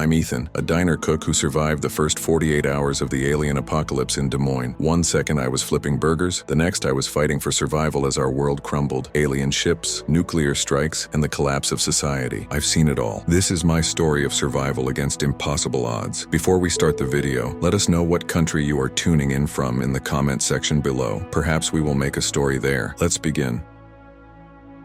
I'm Ethan, a diner cook who survived the first 48 hours of the alien apocalypse in Des Moines. One second I was flipping burgers, the next I was fighting for survival as our world crumbled. Alien ships, nuclear strikes, and the collapse of society. I've seen it all. This is my story of survival against impossible odds. Before we start the video, let us know what country you are tuning in from in the comment section below. Perhaps we will make a story there. Let's begin.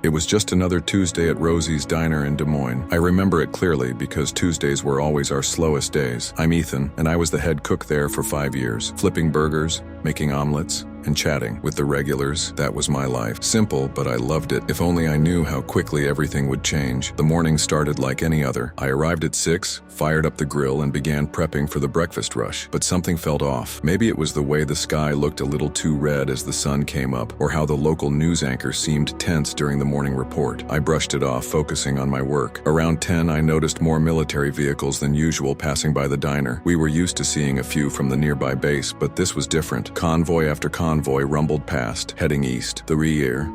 It was just another Tuesday at Rosie's Diner in Des Moines. I remember it clearly because Tuesdays were always our slowest days. I'm Ethan, and I was the head cook there for 5 years, flipping burgers, making omelets, and chatting with the regulars. That was my life. Simple, but I loved it. If only I knew how quickly everything would change. The morning started like any other. I arrived at 6, fired up the grill, and began prepping for the breakfast rush. But something felt off. Maybe it was the way the sky looked a little too red as the sun came up, or how the local news anchor seemed tense during the morning report. I brushed it off, focusing on my work. Around 10, I noticed more military vehicles than usual passing by the diner. We were used to seeing a few from the nearby base, but this was different. Convoy after convoy rumbled past, heading east. The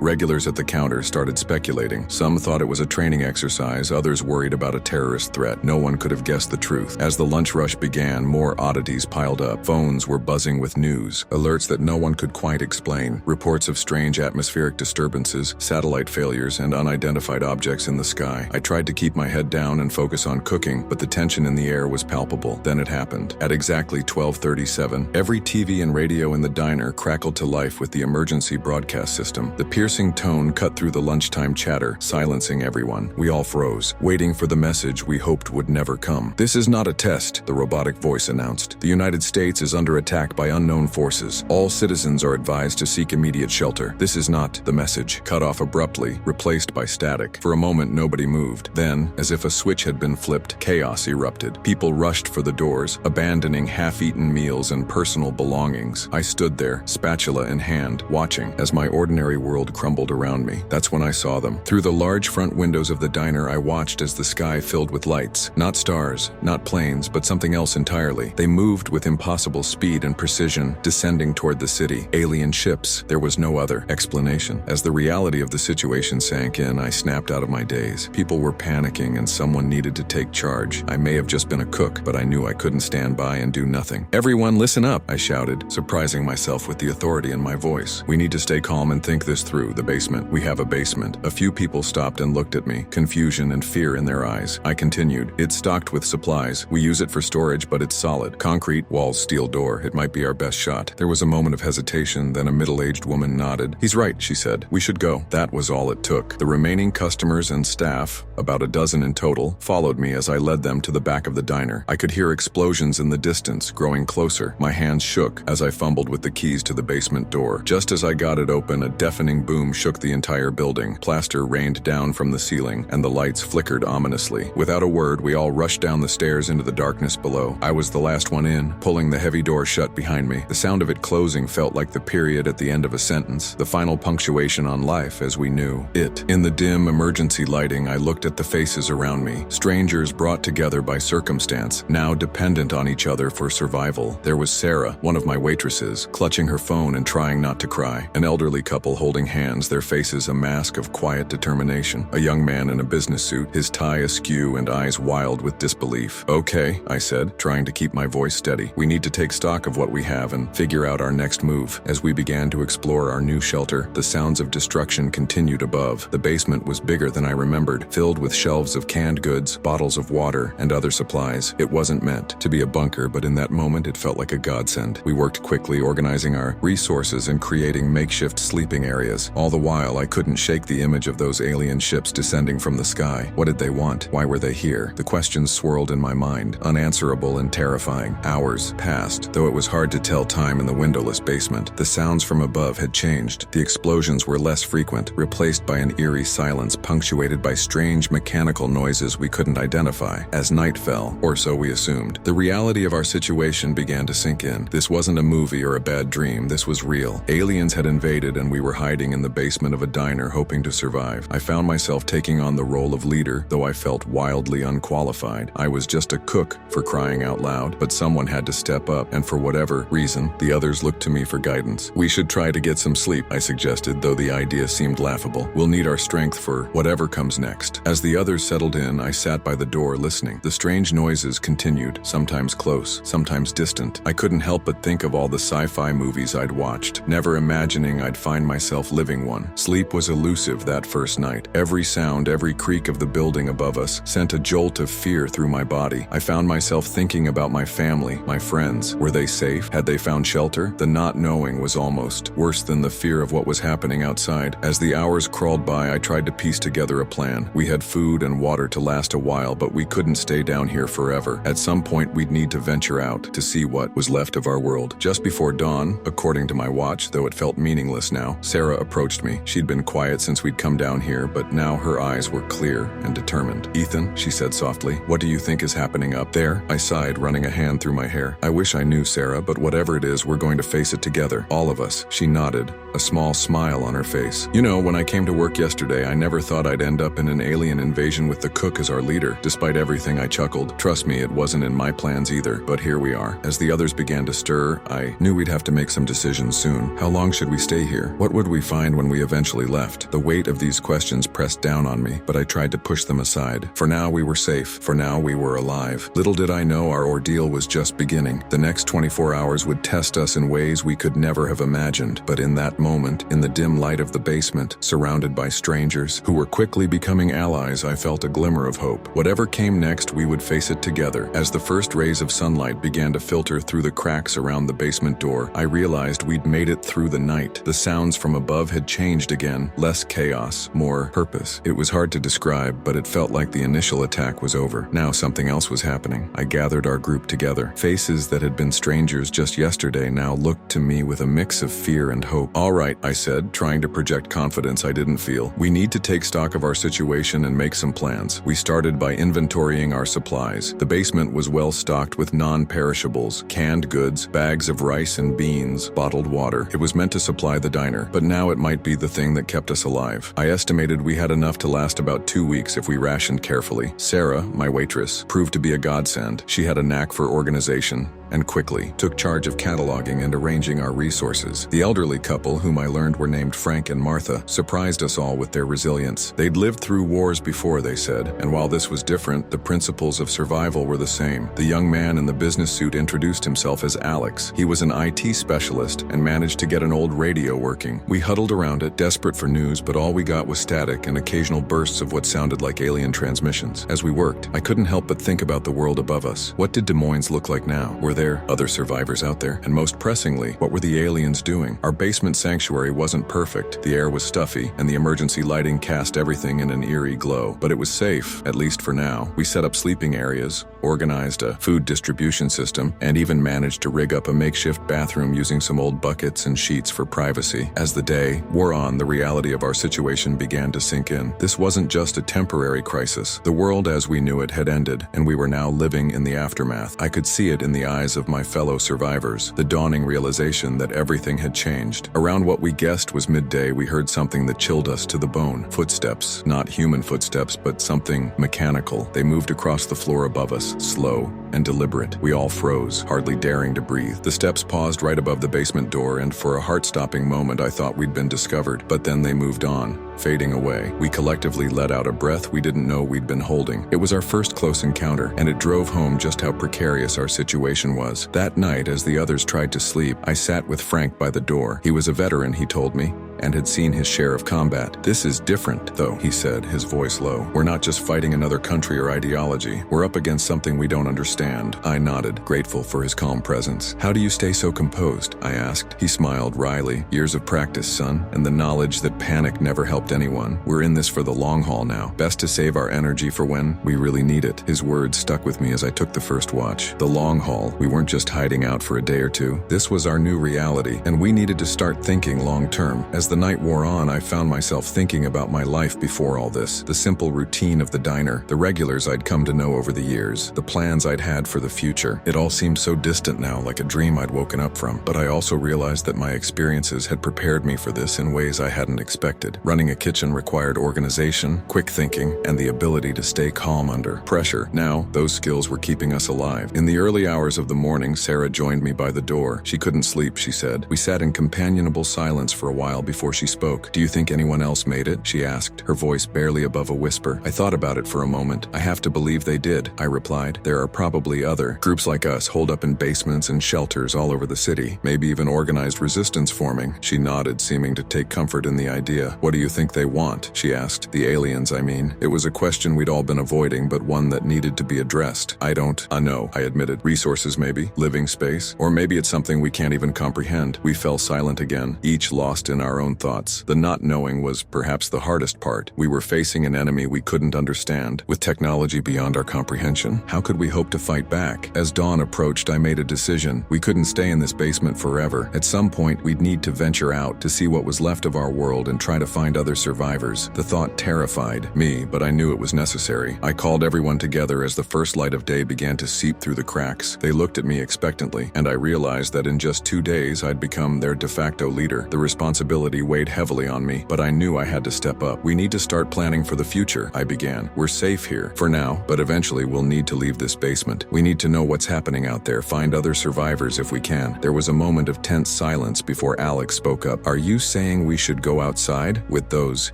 regulars at the counter started speculating. Some thought it was a training exercise, others worried about a terrorist threat. No one could have guessed the truth. As the lunch rush began, more oddities piled up. Phones were buzzing with news, alerts that no one could quite explain. Reports of strange atmospheric disturbances, satellite failures, and unidentified objects in the sky. I tried to keep my head down and focus on cooking, but the tension in the air was palpable. Then it happened. At exactly 12:37, every TV and radio in the diner crackled to life with the emergency broadcast system. The piercing tone cut through the lunchtime chatter, silencing everyone. We all froze, waiting for the message we hoped would never come. "This is not a test," the robotic voice announced. "The United States is under attack by unknown forces. All citizens are advised to seek immediate shelter." This is not the message. Cut off abruptly, replaced by static. For a moment, nobody moved. Then, as if a switch had been flipped, chaos erupted. People rushed for the doors, abandoning half-eaten meals and personal belongings. I stood there, spatula in hand, watching as my ordinary world crumbled around me. That's when I saw them. Through the large front windows of the diner, I watched as the sky filled with lights. Not stars, not planes, but something else entirely. They moved with impossible speed and precision, descending toward the city. Alien ships. There was no other explanation. As the reality of the situation sank in, I snapped out of my daze. People were panicking and someone needed to take charge. I may have just been a cook, but I knew I couldn't stand by and do nothing. "Everyone listen up," I shouted, surprising myself with the authority in my voice. "We need to stay calm and think this through. The basement. We have a basement." A few people stopped and looked at me, confusion and fear in their eyes. I continued. "It's stocked with supplies. We use it for storage, but it's solid. Concrete, walls, steel door. It might be our best shot." There was a moment of hesitation, then a middle-aged woman nodded. "He's right," she said. "We should go." That was all it took. The remaining customers and staff, about a dozen in total, followed me as I led them to the back of the diner. I could hear explosions in the distance, growing closer. My hands shook as I fumbled with the keys to the basement door. Just as I got it open, a deafening boom shook the entire building. Plaster rained down from the ceiling, and the lights flickered ominously. Without a word, we all rushed down the stairs into the darkness below. I was the last one in, pulling the heavy door shut behind me. The sound of it closing felt like the period at the end of a sentence, the final punctuation on life as we knew it. In the dim emergency lighting, I looked at the faces around me. Strangers brought together by circumstance, now dependent on each other for survival. There was Sarah, one of my waitresses, clutching her phone and trying not to cry. An elderly couple holding hands, their faces a mask of quiet determination. A young man in a business suit, his tie askew and eyes wild with disbelief. "Okay," I said, trying to keep my voice steady. "We need to take stock of what we have and figure out our next move." As we began to explore our new shelter, the sounds of destruction continued above. The basement was bigger than I remembered, filled with shelves of canned goods, bottles of water, and other supplies. It wasn't meant to be a bunker, but in that moment it felt like a godsend. We worked quickly, organizing our resources and creating makeshift sleeping areas. All the while, I couldn't shake the image of those alien ships descending from the sky. What did they want? Why were they here? The questions swirled in my mind, unanswerable and terrifying. Hours passed, though it was hard to tell time in the windowless basement. The sounds from above had changed. The explosions were less frequent, replaced by an eerie silence punctuated by strange mechanical noises we couldn't identify. As night fell, or so we assumed, the reality of our situation began to sink in. This wasn't a movie movie or a bad dream, this was real. Aliens had invaded and we were hiding in the basement of a diner hoping to survive. I found myself taking on the role of leader, though I felt wildly unqualified. I was just a cook, for crying out loud, but someone had to step up, and for whatever reason, the others looked to me for guidance. We should try to get some sleep, I suggested, though the idea seemed laughable. We'll need our strength for whatever comes next. As the others settled in, I sat by the door listening. The strange noises continued, sometimes close, sometimes distant. I couldn't help but think of all the sci-fi movies I'd watched, never imagining I'd find myself living one. Sleep was elusive that first night. Every sound, every creak of the building above us sent a jolt of fear through my body. I found myself thinking about my family, my friends. Were they safe? Had they found shelter? The not knowing was almost worse than the fear of what was happening outside. As the hours crawled by, I tried to piece together a plan. We had food and water to last a while, but we couldn't stay down here forever. At some point, we'd need to venture out to see what was left of our world. Just before dawn, according to my watch, though it felt meaningless now, Sarah approached me. She'd been quiet since we'd come down here, but now her eyes were clear and determined. "Ethan," she said softly, "what do you think is happening up there?" I sighed, running a hand through my hair. "I wish I knew, Sarah, but whatever it is, we're going to face it together. All of us." She nodded, a small smile on her face. "You know, when I came to work yesterday, I never thought I'd end up in an alien invasion with the cook as our leader. Despite everything, I chuckled. Trust me, it wasn't in my plans either, but here we are." As the others began to stir, I knew we'd have to make some decisions soon. How long should we stay here? What would we find when we eventually left? The weight of these questions pressed down on me, but I tried to push them aside. For now, we were safe. For now, we were alive. Little did I know our ordeal was just beginning. The next 24 hours would test us in ways we could never have imagined. But in that moment, in the dim light of the basement, surrounded by strangers who were quickly becoming allies, I felt a glimmer of hope. Whatever came next, we would face it together. As the first rays of sunlight began to filter through the cracks around the basement door, I realized we'd made it through the night. The sounds from above had changed again. Less chaos, more purpose. It was hard to describe, but it felt like the initial attack was over. Now something else was happening. I gathered our group together. Faces that had been strangers just yesterday now looked to me with a mix of fear and hope. "All right," I said, trying to project confidence I didn't feel. "We need to take stock of our situation and make some plans." We started by inventorying our supplies. The basement was well stocked with non-perishables, canned goods, bags of rice and beans, bottled water. It was meant to supply the diner, but now it might be the thing that kept us alive. I estimated we had enough to last about 2 weeks if we rationed carefully. Sarah, my waitress, proved to be a godsend. She had a knack for organization and quickly took charge of cataloging and arranging our resources. The elderly couple, whom I learned were named Frank and Martha, surprised us all with their resilience. They'd lived through wars before, they said, and while this was different, the principles of survival were the same. The young man in the business suit introduced himself as Alex. He was an IT specialist and managed to get an old radio working. We huddled around it, desperate for news, but all we got was static and occasional bursts of what sounded like alien transmissions. As we worked, I couldn't help but think about the world above us. What did Des Moines look like now? Were there other survivors out there? And most pressingly, what were the aliens doing? Our basement sanctuary wasn't perfect. The air was stuffy, and the emergency lighting cast everything in an eerie glow. But it was safe, at least for now. We set up sleeping areas, organized a food distribution system, and even managed to rig up a makeshift bathroom using some old buckets and sheets for privacy. As the day wore on, the reality of our situation began to sink in. This wasn't just a temporary crisis. The world as we knew it had ended, and we were now living in the aftermath. I could see it in the eyes of my fellow survivors, the dawning realization that everything had changed. Around what we guessed was midday, we heard something that chilled us to the bone. Footsteps, not human footsteps, but something mechanical. They moved across the floor above us, slow and deliberate. We all froze, hardly daring to breathe. The steps paused right above the basement door, and for a heart-stopping moment I thought we'd been discovered. But then they moved on, fading away. We collectively let out a breath we didn't know we'd been holding. It was our first close encounter, and it drove home just how precarious our situation was. That night, as the others tried to sleep, I sat with Frank by the door. He was a veteran, he told me, and had seen his share of combat. "This is different, though," he said, his voice low. "We're not just fighting another country or ideology. We're up against something we don't understand." I nodded, grateful for his calm presence. "How do you stay so composed?" I asked. He smiled wryly. "Years of practice, son, and the knowledge that panic never helped anyone. We're in this for the long haul now. Best to save our energy for when we really need it." His words stuck with me as I took the first watch. The long haul. We weren't just hiding out for a day or two. This was our new reality, and we needed to start thinking long term. As the night wore on, I found myself thinking about my life before all this, the simple routine of the diner, the regulars I'd come to know over the years, the plans I'd had for the future. It all seemed so distant now, like a dream I'd woken up from. But I also realized that my experiences had prepared me for this in ways I hadn't expected. Running a kitchen required organization, quick thinking, and the ability to stay calm under pressure. Now, those skills were keeping us alive. In the early hours of the morning, Sarah joined me by the door. She couldn't sleep, she said. We sat in companionable silence for a while before she spoke. "Do you think anyone else made it?" she asked, her voice barely above a whisper. I thought about it for a moment. "I have to believe they did," I replied. "There are probably other groups like us holed up in basements and shelters all over the city, maybe even organized resistance forming." She nodded, seeming to take comfort in the idea. "What do you think they want?" she asked. "The aliens, I mean." It was a question we'd all been avoiding, but one that needed to be addressed. "I don't know," I admitted. "Resources maybe? Living space? Or maybe it's something we can't even comprehend." We fell silent again, each lost in our own thoughts. The not knowing was perhaps the hardest part. We were facing an enemy we couldn't understand, with technology beyond our comprehension. How could we hope to fight back? As dawn approached, I made a decision. We couldn't stay in this basement forever. At some point, we'd need to venture out to see what was left of our world and try to find other survivors. The thought terrified me, but I knew it was necessary. I called everyone together as the first light of day began to seep through the cracks. They looked at me expectantly, and I realized that in just 2 days I'd become their de facto leader. The responsibility weighed heavily on me, but I knew I had to step up. "We need to start planning for the future," I began. "We're safe here for now, but eventually we'll need to leave this basement. We need to know what's happening out there, find other survivors if we can." There was a moment of tense silence before Alex spoke up. "Are you saying we should go outside with those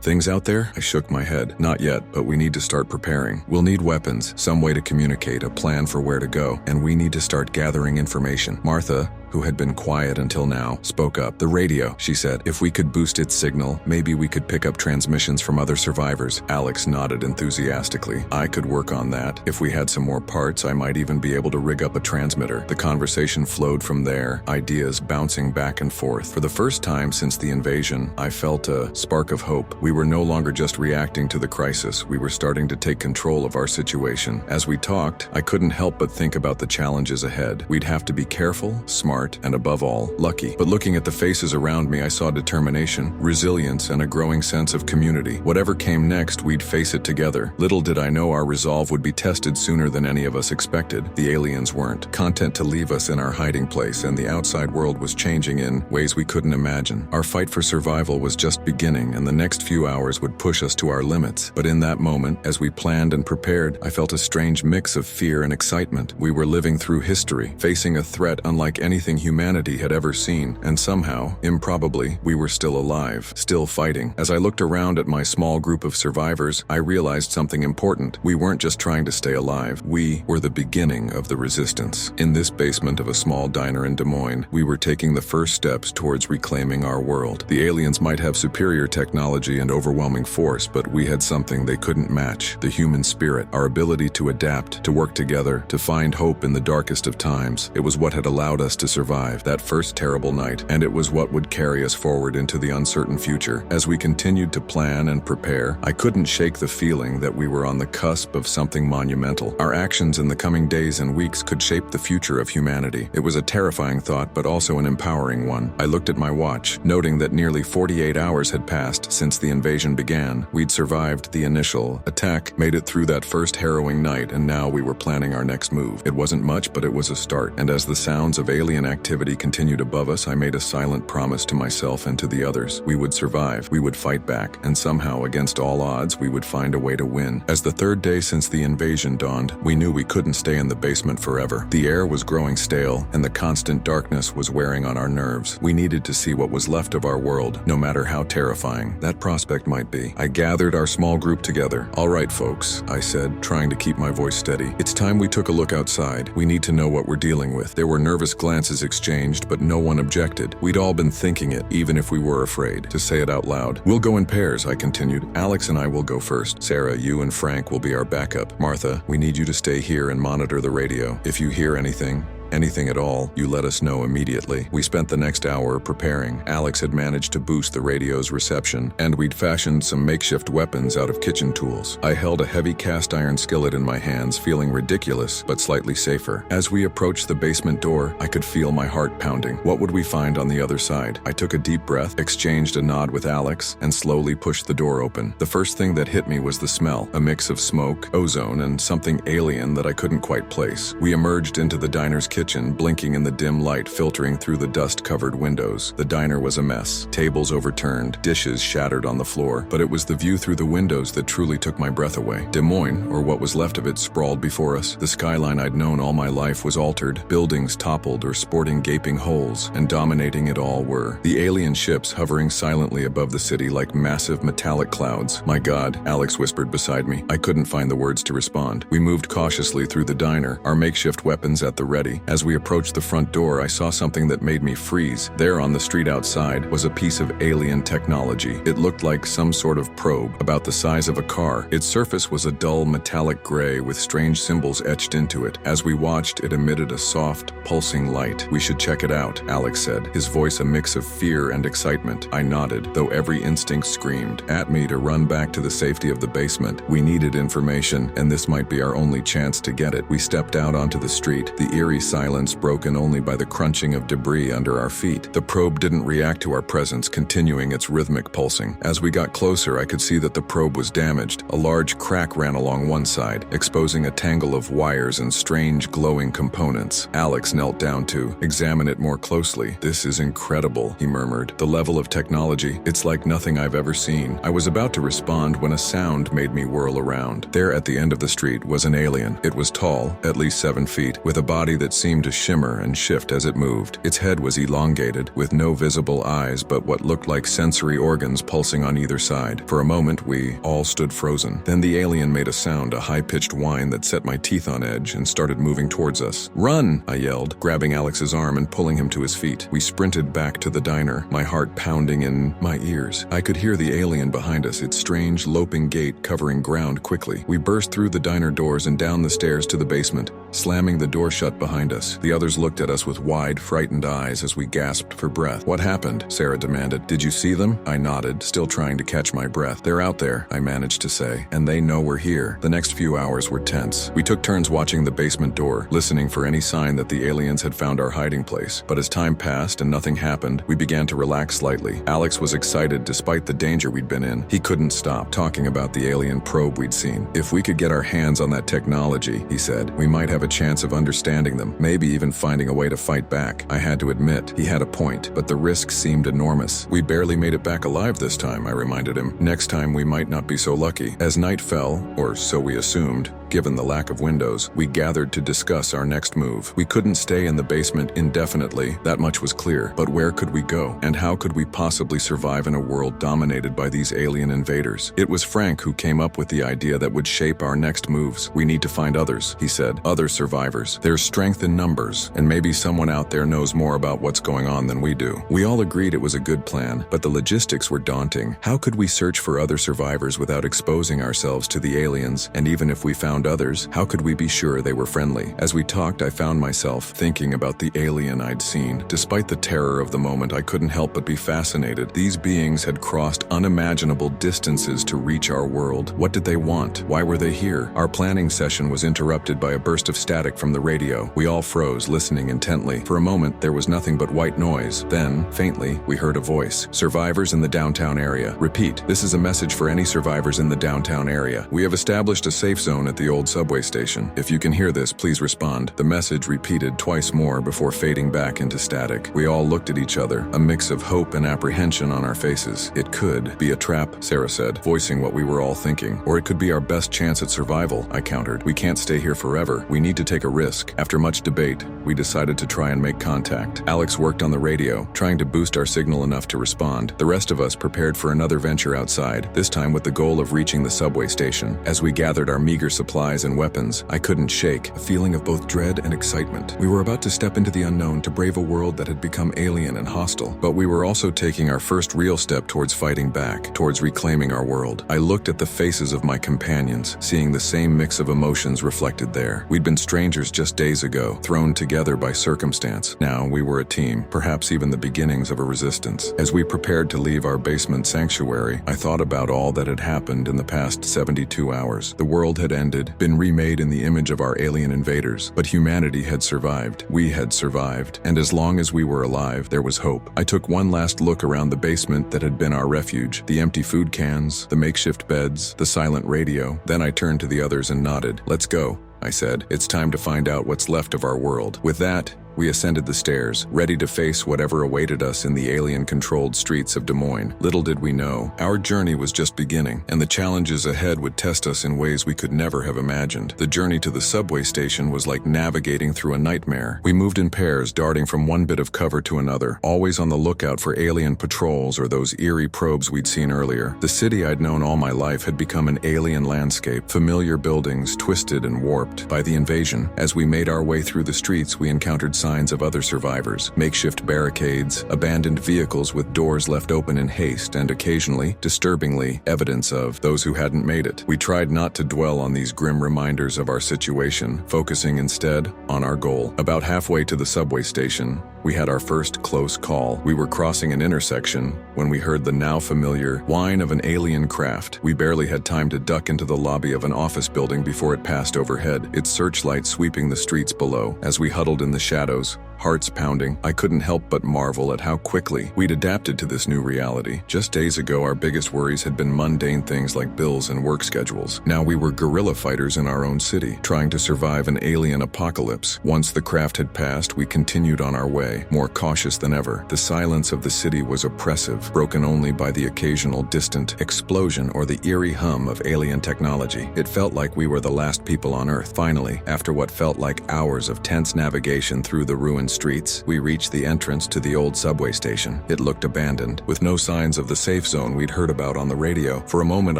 things out there?" I shook my head. "Not yet, but we need to start preparing. We'll need weapons, some way to communicate, a plan for where to go, and we need to start gathering information." Martha, who had been quiet until now, spoke up. "The radio," she said. "If we could boost its signal, maybe we could pick up transmissions from other survivors." Alex nodded enthusiastically. "I could work on that. If we had some more parts, I might even be able to rig up a transmitter." The conversation flowed from there, ideas bouncing back and forth. For the first time since the invasion, I felt a spark of hope. We were no longer just reacting to the crisis. We were starting to take control of our situation. As we talked, I couldn't help but think about the challenges ahead. We'd have to be careful, smart, and above all, lucky. But looking at the faces around me, I saw determination, resilience, and a growing sense of community. Whatever came next, we'd face it together. Little did I know our resolve would be tested sooner than any of us expected. The aliens weren't content to leave us in our hiding place, and the outside world was changing in ways we couldn't imagine. Our fight for survival was just beginning, and the next few hours would push us to our limits. But in that moment, as we planned and prepared, I felt a strange mix of fear and excitement. We were living through history, facing a threat unlike anything humanity had ever seen, and somehow, improbably, we were still alive, still fighting. As I looked around at my small group of survivors, I realized something important. We weren't just trying to stay alive. We were the beginning of the resistance. In this basement of a small diner in Des Moines, we were taking the first steps towards reclaiming our world. The aliens might have superior technology and overwhelming force, but we had something they couldn't match: the human spirit, our ability to adapt, to work together, to find hope in the darkest of times. It was what had allowed us to survive that first terrible night, and it was what would carry us forward into the uncertain future. As we continued to plan and prepare, I couldn't shake the feeling that we were on the cusp of something monumental. Our actions in the coming days and weeks could shape the future of humanity. It was a terrifying thought, but also an empowering one. I looked at my watch, noting that nearly 48 hours had passed since the invasion began. We'd survived the initial attack, made it through that first harrowing night, and now we were planning our next move. It wasn't much, but it was a start, and as the sounds of alien activity continued above us, I made a silent promise to myself and to the others. We would survive, we would fight back, and somehow, against all odds, we would find a way to win. As the third day since the invasion dawned, we knew we couldn't stay in the basement forever. The air was growing stale, and the constant darkness was wearing on our nerves. We needed to see what was left of our world, no matter how terrifying that prospect might be. I gathered our small group together. "All right, folks," I said, trying to keep my voice steady. "It's time we took a look outside. We need to know what we're dealing with." There were nervous glances exchanged, but no one objected. We'd all been thinking it, even if we were afraid to say it out loud. "We'll go in pairs," I continued. "Alex and I will go first. Sarah, you and Frank will be our backup. Martha, we need you to stay here and monitor the radio. If you hear anything, Anything at all, you let us know immediately. We spent the next hour preparing. Alex had managed to boost the radio's reception, and we'd fashioned some makeshift weapons out of kitchen tools. I held a heavy cast iron skillet in my hands, feeling ridiculous, but slightly safer. As we approached the basement door, I could feel my heart pounding. What would we find on the other side? I took a deep breath, exchanged a nod with Alex, and slowly pushed the door open. The first thing that hit me was the smell, a mix of smoke, ozone, and something alien that I couldn't quite place. We emerged into the diner's kitchen, blinking in the dim light filtering through the dust-covered windows. The diner was a mess, tables overturned, dishes shattered on the floor, but it was the view through the windows that truly took my breath away. Des Moines, or what was left of it, sprawled before us. The skyline I'd known all my life was altered, buildings toppled or sporting gaping holes, and dominating it all were the alien ships hovering silently above the city like massive metallic clouds. My God, Alex whispered beside me. I couldn't find the words to respond. We moved cautiously through the diner, our makeshift weapons at the ready. As we approached the front door, I saw something that made me freeze. There on the street outside was a piece of alien technology. It looked like some sort of probe, about the size of a car. Its surface was a dull metallic gray with strange symbols etched into it. As we watched, it emitted a soft, pulsing light. We should check it out, Alex said, his voice a mix of fear and excitement. I nodded, though every instinct screamed at me to run back to the safety of the basement. We needed information, and this might be our only chance to get it. We stepped out onto the street, the eerie silence broken only by the crunching of debris under our feet. The probe didn't react to our presence, continuing its rhythmic pulsing. As we got closer, I could see that the probe was damaged. A large crack ran along one side, exposing a tangle of wires and strange glowing components. Alex knelt down to examine it more closely. This is incredible, he murmured. The level of technology, it's like nothing I've ever seen. I was about to respond when a sound made me whirl around. There at the end of the street was an alien. It was tall, at least 7 feet, with a body that seemed to shimmer and shift as it moved. Its head was elongated, with no visible eyes but what looked like sensory organs pulsing on either side. For a moment, we all stood frozen. Then the alien made a sound, a high-pitched whine that set my teeth on edge, and started moving towards us. "Run!" I yelled, grabbing Alex's arm and pulling him to his feet. We sprinted back to the diner, my heart pounding in my ears. I could hear the alien behind us, its strange, loping gait covering ground quickly. We burst through the diner doors and down the stairs to the basement, slamming the door shut behind us. The others looked at us with wide, frightened eyes as we gasped for breath. "What happened?" Sarah demanded. "Did you see them?" I nodded, still trying to catch my breath. "They're out there," I managed to say, "and they know we're here." The next few hours were tense. We took turns watching the basement door, listening for any sign that the aliens had found our hiding place. But as time passed and nothing happened, we began to relax slightly. Alex was excited despite the danger we'd been in. He couldn't stop talking about the alien probe we'd seen. "If we could get our hands on that technology," he said, "we might have a chance of understanding them, maybe even finding a way to fight back." I had to admit, he had a point, but the risk seemed enormous. "We barely made it back alive this time," I reminded him. "Next time we might not be so lucky." As night fell, or so we assumed, given the lack of windows, we gathered to discuss our next move. We couldn't stay in the basement indefinitely, that much was clear. But where could we go? And how could we possibly survive in a world dominated by these alien invaders? It was Frank who came up with the idea that would shape our next moves. "We need to find others," he said. "Other survivors. There's strength in numbers, and maybe someone out there knows more about what's going on than we do." We all agreed it was a good plan, but the logistics were daunting. How could we search for other survivors without exposing ourselves to the aliens? And even if we found others, how could we be sure they were friendly? As we talked, I found myself thinking about the alien I'd seen. Despite the terror of the moment, I couldn't help but be fascinated. These beings had crossed unimaginable distances to reach our world. What did they want? Why were they here? Our planning session was interrupted by a burst of static from the radio. We all froze, listening intently. For a moment, there was nothing but white noise. Then, faintly, we heard a voice. "Survivors in the downtown area. Repeat, this is a message for any survivors in the downtown area. We have established a safe zone at the old subway station. If you can hear this, please respond." The message repeated twice more before fading back into static. We all looked at each other, a mix of hope and apprehension on our faces. "It could be a trap," Sarah said, voicing what we were all thinking. "Or it could be our best chance at survival," I countered. "We can't stay here forever. We need to take a risk." After much debate, we decided to try and make contact. Alex worked on the radio, trying to boost our signal enough to respond. The rest of us prepared for another venture outside, this time with the goal of reaching the subway station. As we gathered our meager supplies and weapons, I couldn't shake a feeling of both dread and excitement. We were about to step into the unknown, to brave a world that had become alien and hostile, but we were also taking our first real step towards fighting back, towards reclaiming our world. I looked at the faces of my companions, seeing the same mix of emotions reflected there. We'd been strangers just days ago, thrown together by circumstance. Now we were a team, perhaps even the beginnings of a resistance. As we prepared to leave our basement sanctuary, I thought about all that had happened in the past 72 hours. The world had ended, been remade in the image of our alien invaders, but humanity had survived. We had survived, and as long as we were alive, there was hope. I took one last look around the basement that had been our refuge, the empty food cans, the makeshift beds, the silent radio. Then I turned to the others and nodded. "Let's go," I said. "It's time to find out what's left of our world." With that, we ascended the stairs, ready to face whatever awaited us in the alien-controlled streets of Des Moines. Little did we know, our journey was just beginning, and the challenges ahead would test us in ways we could never have imagined. The journey to the subway station was like navigating through a nightmare. We moved in pairs, darting from one bit of cover to another, always on the lookout for alien patrols or those eerie probes we'd seen earlier. The city I'd known all my life had become an alien landscape, familiar buildings twisted and warped by the invasion. As we made our way through the streets, we encountered signs of other survivors, makeshift barricades, abandoned vehicles with doors left open in haste, and occasionally, disturbingly, evidence of those who hadn't made it. We tried not to dwell on these grim reminders of our situation, focusing instead on our goal. About halfway to the subway station, we had our first close call. We were crossing an intersection when we heard the now familiar whine of an alien craft. We barely had time to duck into the lobby of an office building before it passed overhead, its searchlight sweeping the streets below. As we huddled in the shadows, hearts pounding, I couldn't help but marvel at how quickly we'd adapted to this new reality. Just days ago, our biggest worries had been mundane things like bills and work schedules. Now we were guerrilla fighters in our own city, trying to survive an alien apocalypse. Once the craft had passed, we continued on our way, more cautious than ever. The silence of the city was oppressive, broken only by the occasional distant explosion or the eerie hum of alien technology. It felt like we were the last people on Earth. Finally, after what felt like hours of tense navigation through the ruined streets, we reached the entrance to the old subway station. It looked abandoned, with no signs of the safe zone we'd heard about on the radio. For a moment,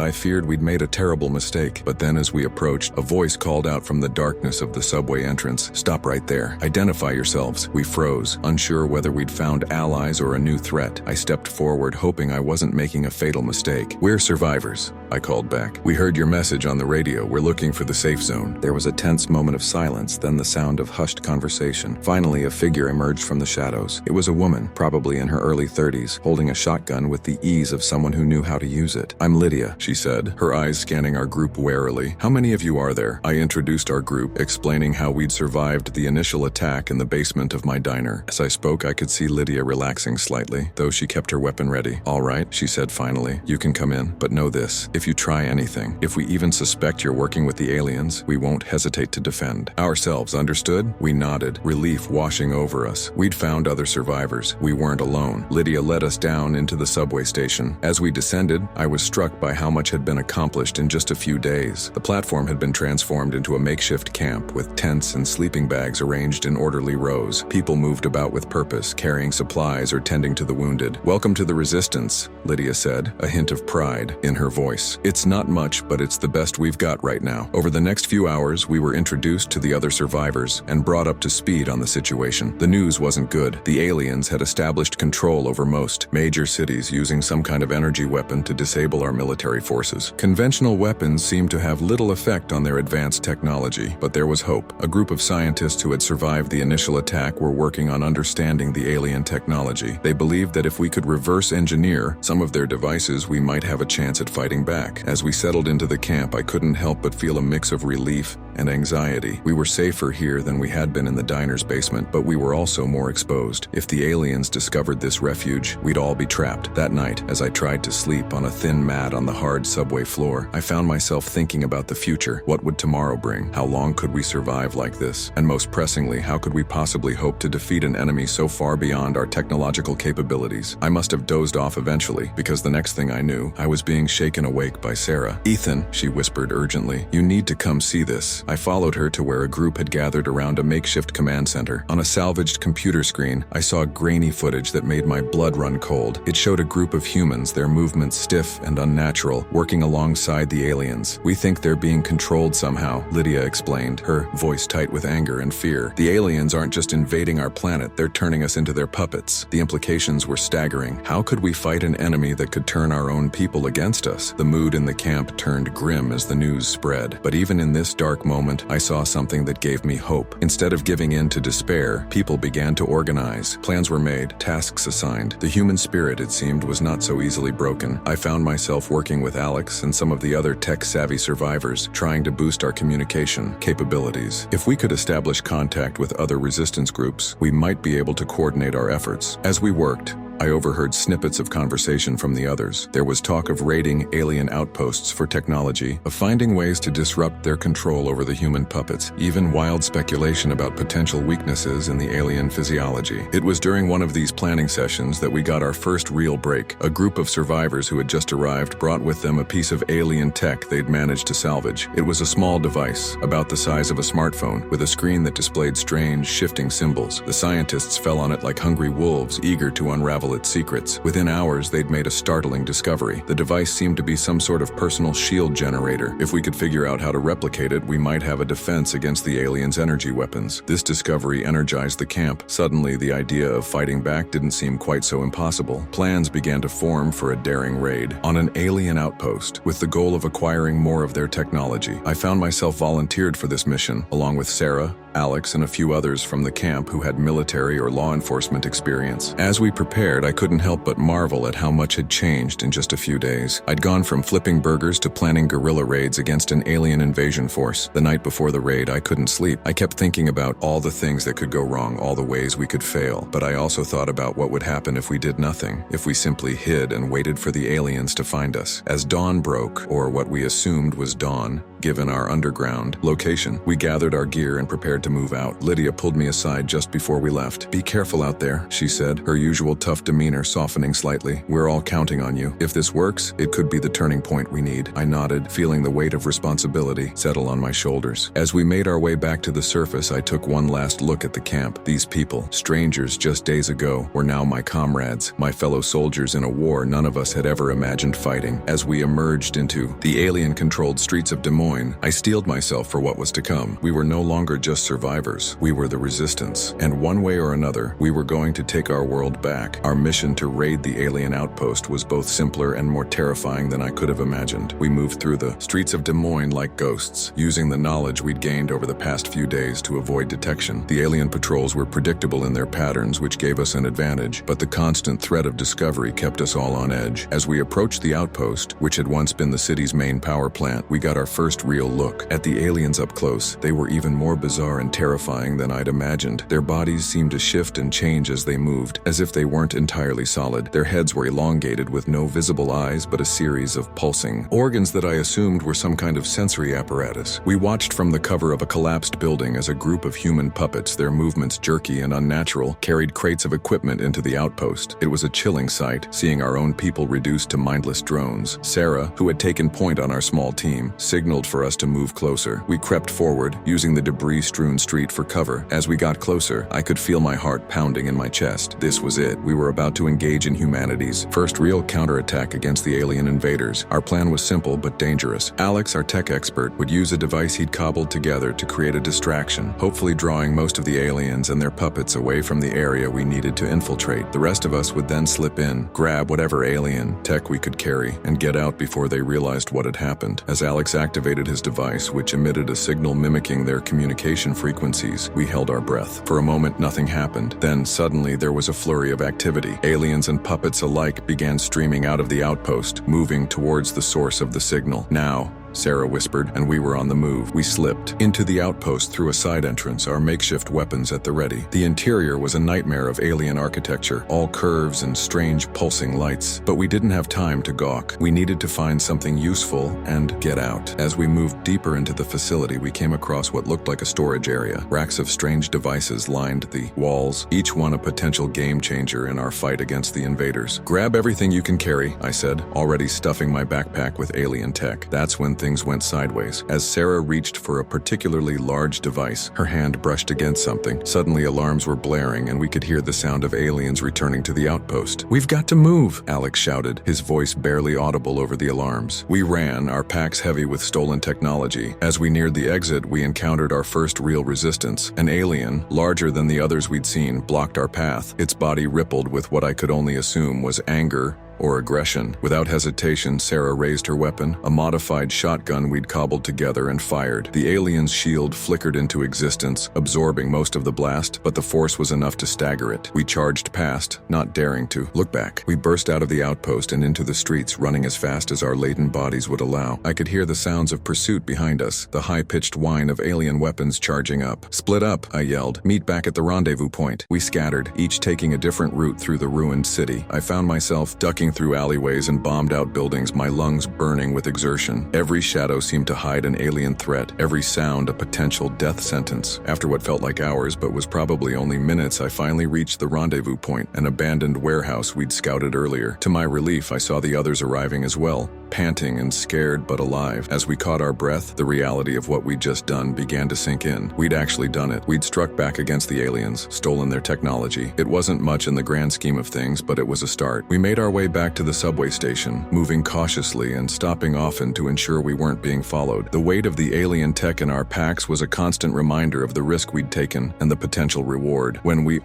I feared we'd made a terrible mistake, but then as we approached, a voice called out from the darkness of the subway entrance, "Stop right there. Identify yourselves." We froze, unsure whether we'd found allies or a new threat. I stepped forward, hoping I wasn't making a fatal mistake. "We're survivors," I called back. "We heard your message on the radio. We're looking for the safe zone." There was a tense moment of silence, then the sound of hushed conversation. Finally, a figure emerged from the shadows. It was a woman, probably in her early 30s, holding a shotgun with the ease of someone who knew how to use it. "I'm Lydia," she said, her eyes scanning our group warily. "How many of you are there?" I introduced our group, explaining how we'd survived the initial attack in the basement of my diner. As I spoke, I could see Lydia relaxing slightly, though she kept her weapon ready. "All right," she said finally, "you can come in, but know this. If you try anything, if we even suspect you're working with the aliens, we won't hesitate to defend ourselves, understood?" We nodded, relief washing over us. We'd found other survivors. We weren't alone. Lydia led us down into the subway station. As we descended, I was struck by how much had been accomplished in just a few days. The platform had been transformed into a makeshift camp with tents and sleeping bags arranged in orderly rows. People moved about with purpose, carrying supplies or tending to the wounded. "Welcome to the resistance," Lydia said, a hint of pride in her voice. "It's not much, but it's the best we've got right now." Over the next few hours, we were introduced to the other survivors and brought up to speed on the situation. The news wasn't good. The aliens had established control over most major cities, using some kind of energy weapon to disable our military forces. Conventional weapons seemed to have little effect on their advanced technology, but there was hope. A group of scientists who had survived the initial attack were working on understanding the alien technology. They believed that if we could reverse engineer some of their devices, we might have a chance at fighting back. As we settled into the camp, I couldn't help but feel a mix of relief and anxiety. We were safer here than we had been in the diner's basement, but we were also more exposed. If the aliens discovered this refuge, we'd all be trapped. That night, as I tried to sleep on a thin mat on the hard subway floor, I found myself thinking about the future. What would tomorrow bring? How long could we survive like this? And most pressingly, how could we possibly hope to defeat an enemy so far beyond our technological capabilities? I must have dozed off eventually, because the next thing I knew, I was being shaken awake by Sarah. "Ethan," she whispered urgently, "you need to come see this." I followed her to where a group had gathered around a makeshift command center. On a salvaged computer screen, I saw grainy footage that made my blood run cold. It showed a group of humans, their movements stiff and unnatural, working alongside the aliens. "We think they're being controlled somehow," Lydia explained, her voice tight with anger and fear. "The aliens aren't just invading our planet, they're turning us into their puppets." The implications were staggering. How could we fight an enemy that could turn our own people against us? The mood in the camp turned grim as the news spread. But even in this dark moment, I saw something that gave me hope. Instead of giving in to despair, people began to organize. Plans were made, tasks assigned. The human spirit, it seemed, was not so easily broken. I found myself working with Alex and some of the other tech-savvy survivors, trying to boost our communication capabilities. If we could establish contact with other resistance groups, we might be able to coordinate our efforts. As we worked, I overheard snippets of conversation from the others. There was talk of raiding alien outposts for technology, of finding ways to disrupt their control over the human puppets, even wild speculation about potential weaknesses in the alien physiology. It was during one of these planning sessions that we got our first real break. A group of survivors who had just arrived brought with them a piece of alien tech they'd managed to salvage. It was a small device, about the size of a smartphone, with a screen that displayed strange, shifting symbols. The scientists fell on it like hungry wolves, eager to unravel its secrets. Within hours, they'd made a startling discovery. The device seemed to be some sort of personal shield generator. If we could figure out how to replicate it, we might have a defense against the aliens' energy weapons. This discovery energized the camp. Suddenly, the idea of fighting back didn't seem quite so impossible. Plans began to form for a daring raid on an alien outpost, with the goal of acquiring more of their technology. I found myself volunteered for this mission, along with Sarah, Alex, and a few others from the camp who had military or law enforcement experience. As we prepared, I couldn't help but marvel at how much had changed in just a few days. I'd gone from flipping burgers to planning guerrilla raids against an alien invasion force. The night before the raid, I couldn't sleep. I kept thinking about all the things that could go wrong, all the ways we could fail. But I also thought about what would happen if we did nothing, if we simply hid and waited for the aliens to find us. As dawn broke, or what we assumed was dawn, given our underground location, we gathered our gear and prepared to move out. Lydia pulled me aside just before we left. "Be careful out there," she said, her usual tough demeanor softening slightly. "We're all counting on you. If this works, it could be the turning point we need." I nodded, feeling the weight of responsibility settle on my shoulders. As we made our way back to the surface, I took one last look at the camp. These people, strangers just days ago, were now my comrades, my fellow soldiers in a war none of us had ever imagined fighting. As we emerged into the alien-controlled streets of Des Moines, I steeled myself for what was to come. We were no longer just survivors. We were the resistance. And one way or another, we were going to take our world back. Our mission to raid the alien outpost was both simpler and more terrifying than I could have imagined. We moved through the streets of Des Moines like ghosts, using the knowledge we'd gained over the past few days to avoid detection. The alien patrols were predictable in their patterns, which gave us an advantage, but the constant threat of discovery kept us all on edge. As we approached the outpost, which had once been the city's main power plant, we got our first real look at the aliens up close. They were even more bizarre and terrifying than I'd imagined. Their bodies seemed to shift and change as they moved, as if they weren't entirely solid. Their heads were elongated with no visible eyes but a series of pulsing organs that I assumed were some kind of sensory apparatus. We watched from the cover of a collapsed building as a group of human puppets, their movements jerky and unnatural, carried crates of equipment into the outpost. It was a chilling sight, seeing our own people reduced to mindless drones. Sarah, who had taken point on our small team, signaled for us to move closer. We crept forward, using the debris-strewn street for cover. As we got closer, I could feel my heart pounding in my chest. This was it. We were about to engage in humanity's first real counterattack against the alien invaders. Our plan was simple but dangerous. Alex, our tech expert, would use a device he'd cobbled together to create a distraction, hopefully drawing most of the aliens and their puppets away from the area we needed to infiltrate. The rest of us would then slip in, grab whatever alien tech we could carry, and get out before they realized what had happened. As Alex activated his device, which emitted a signal mimicking their communication frequencies, we held our breath. For a moment, nothing happened. Then, suddenly, there was a flurry of activity. Aliens and puppets alike began streaming out of the outpost, moving towards the source of the signal. "Now," Sarah whispered, and we were on the move. We slipped into the outpost through a side entrance, our makeshift weapons at the ready. The interior was a nightmare of alien architecture, all curves and strange pulsing lights. But we didn't have time to gawk. We needed to find something useful and get out. As we moved deeper into the facility, we came across what looked like a storage area. Racks of strange devices lined the walls, each one a potential game changer in our fight against the invaders. "Grab everything you can carry," I said, already stuffing my backpack with alien tech. That's when things things went sideways. As Sarah reached for a particularly large device, her hand brushed against something. Suddenly alarms were blaring and we could hear the sound of aliens returning to the outpost. "We've got to move," Alex shouted, his voice barely audible over the alarms. We ran, our packs heavy with stolen technology. As we neared the exit, we encountered our first real resistance. An alien, larger than the others we'd seen, blocked our path. Its body rippled with what I could only assume was anger or aggression. Without hesitation, Sarah raised her weapon, a modified shotgun we'd cobbled together, and fired. The alien's shield flickered into existence, absorbing most of the blast, but the force was enough to stagger it. We charged past, not daring to look back. We burst out of the outpost and into the streets, running as fast as our laden bodies would allow. I could hear the sounds of pursuit behind us, the high-pitched whine of alien weapons charging up. "Split up," I yelled. "Meet back at the rendezvous point." We scattered, each taking a different route through the ruined city. I found myself ducking through alleyways and bombed-out buildings, my lungs burning with exertion. Every shadow seemed to hide an alien threat, every sound a potential death sentence. After what felt like hours but was probably only minutes, I finally reached the rendezvous point, an abandoned warehouse we'd scouted earlier. To my relief, I saw the others arriving as well, panting and scared but alive. As we caught our breath, the reality of what we'd just done began to sink in. We'd actually done it. We'd struck back against the aliens, stolen their technology. It wasn't much in the grand scheme of things, but it was a start. We made our way back to the subway station, moving cautiously and stopping often to ensure we weren't being followed. The weight of the alien tech in our packs was a constant reminder of the risk we'd taken and the potential reward. When we